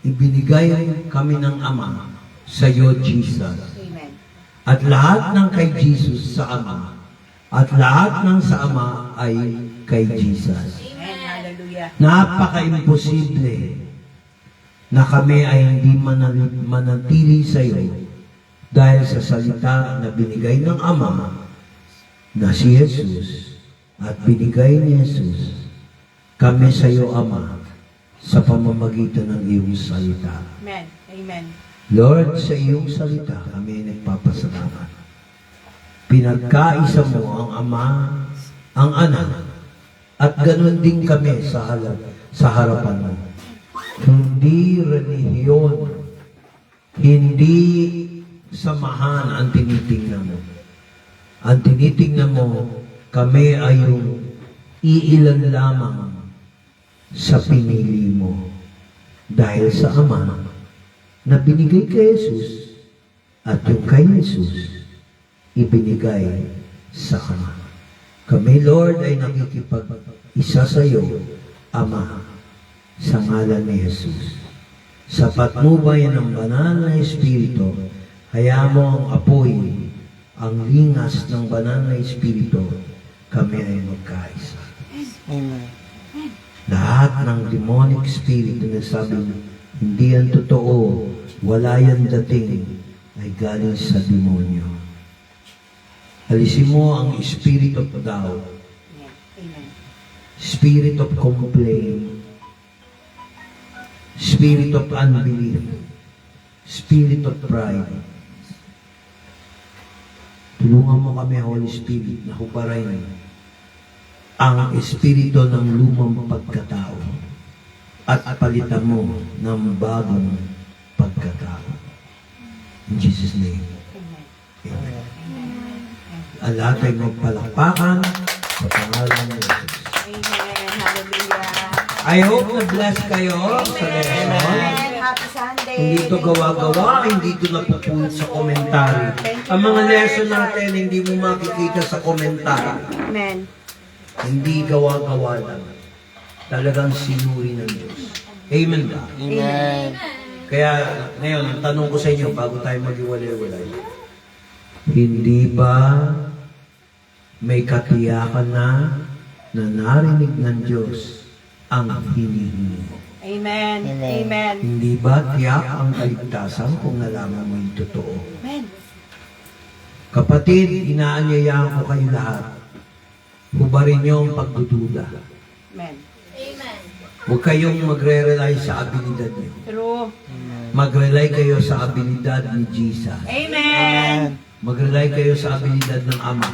[SPEAKER 2] ibinigay kami ng Ama sa iyo, Jesus.
[SPEAKER 5] Amen.
[SPEAKER 2] At lahat ng kay Jesus sa Ama at lahat ng sa Ama ay kay Jesus.
[SPEAKER 5] Amen. Hallelujah.
[SPEAKER 2] Napaka-imposible na kami ay hindi manatili sa iyo dahil sa salita na binigay ng Ama na si Jesus at binigay ni Jesus kami sa iyo, Ama, sa pamamagitan ng iyong salita.
[SPEAKER 5] Amen. Amen.
[SPEAKER 2] Lord, sa iyong salita kami nagpapasalamat. Pinagkaisa mo ang Ama, ang Anak, at ganun din kami sa harapan mo. Hindi relihiyon, hindi samahan ang tinitingnan mo. Ang tinitingnan mo, kami ay yung iilan lamang sa pinili mo.
[SPEAKER 8] dahil sa Ama na binigay kay Jesus at yung kay Jesus ibinigay sa Ama. Kami, Lord, ay nakikipag-isa sa iyo, Ama, sa ngalan ni Jesus. Sa patnubay ng banal na Espiritu, hayaan mo ang apoy, ang lingas ng banal na Espiritu, kami ay magkaisa.
[SPEAKER 7] Amen.
[SPEAKER 8] Lahat ng demonic spirit na sabing hindi yan totoo, wala yan dating, ay galing sa demonyo. Alisin mo ang spirit of doubt, spirit of complaint, spirit of unbelief, spirit of pride. Tulungan mo kami, Holy Spirit, na hubarin ang espiritu ng lumang pagkatao at palitan mo ng bagong pagkatao. In Jesus' name. Amen. Ang lahat ay magpalakpakan sa pangalan ni Jesus.
[SPEAKER 5] Amen. Hallelujah.
[SPEAKER 8] I hope na bless kayo sa lesson.
[SPEAKER 5] Amen. Happy Sunday.
[SPEAKER 8] Hindi ito gawa-gawa, hindi ito napupulot sa komentary. Ang mga lesson natin, hindi mo makikita sa komentary.
[SPEAKER 5] Amen.
[SPEAKER 8] Hindi gawa-gawa lang. Talagang sinuri ng Diyos. Amen ba?
[SPEAKER 7] Amen.
[SPEAKER 8] Kaya ngayon, ang tanong ko sa inyo, bago tayo mag-iwalay-walay, hindi ba may katiyakan na narinig ng Diyos ang hinihingi mo?
[SPEAKER 5] Amen.
[SPEAKER 7] Amen.
[SPEAKER 5] Amen.
[SPEAKER 8] Hindi ba tiyak ang kaligtasan kung nalaman mo yung totoo?
[SPEAKER 5] Amen.
[SPEAKER 8] Kapatid, inaanyayahan ko kayo lahat. Hubarin niyo ang pagdududa.
[SPEAKER 5] Amen.
[SPEAKER 8] Huwag kayong magre-rely sa abilidad niyo.
[SPEAKER 5] True.
[SPEAKER 8] Mag-rely kayo sa abilidad ni Jesus.
[SPEAKER 5] Amen.
[SPEAKER 8] Mag-rely kayo sa abilidad ng Ama.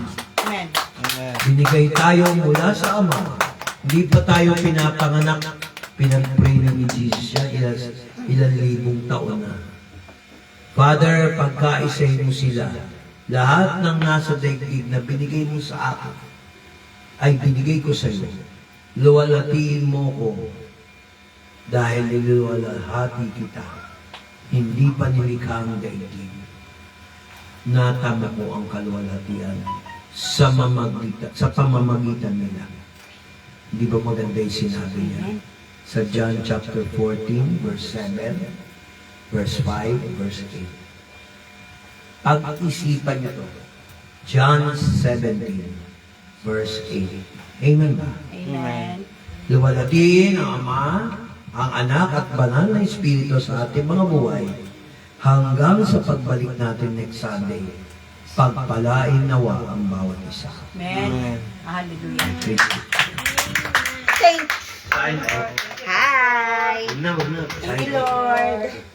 [SPEAKER 5] Amen.
[SPEAKER 7] Amen.
[SPEAKER 8] Binigay tayo mula sa Ama. Hindi pa tayo pinapanganak. Pinag-pray na ni Jesus siya ilang libong taon na. Father, pagkaisay mo sila. Lahat ng nasa daigdig na binigay mo sa akin ay binigay ko sa iyo. Luwalatiin mo ko dahil niluwalhati kita. Hindi pa nilikha ang daigdig. Natama ko ang kaluwalhatian sa pamamagitan nila. Hindi ba maganda yung sinabi niya? Sa John chapter 14, verse 7, verse 5, verse 8. Pag-isipan niyo to. John 17, verse 8. Amen ba?
[SPEAKER 5] Amen.
[SPEAKER 8] Luwalhatiin ang Ama, ang Anak at Banal na Espiritu sa ating mga buhay hanggang sa pagbalik natin next Sunday. Pagpalain nawa ang bawat isa.
[SPEAKER 5] Amen. Hallelujah.
[SPEAKER 8] Thank you.
[SPEAKER 5] Thank
[SPEAKER 8] Sign off.
[SPEAKER 5] Hi.
[SPEAKER 8] Huwag na.
[SPEAKER 5] Thank you, Lord.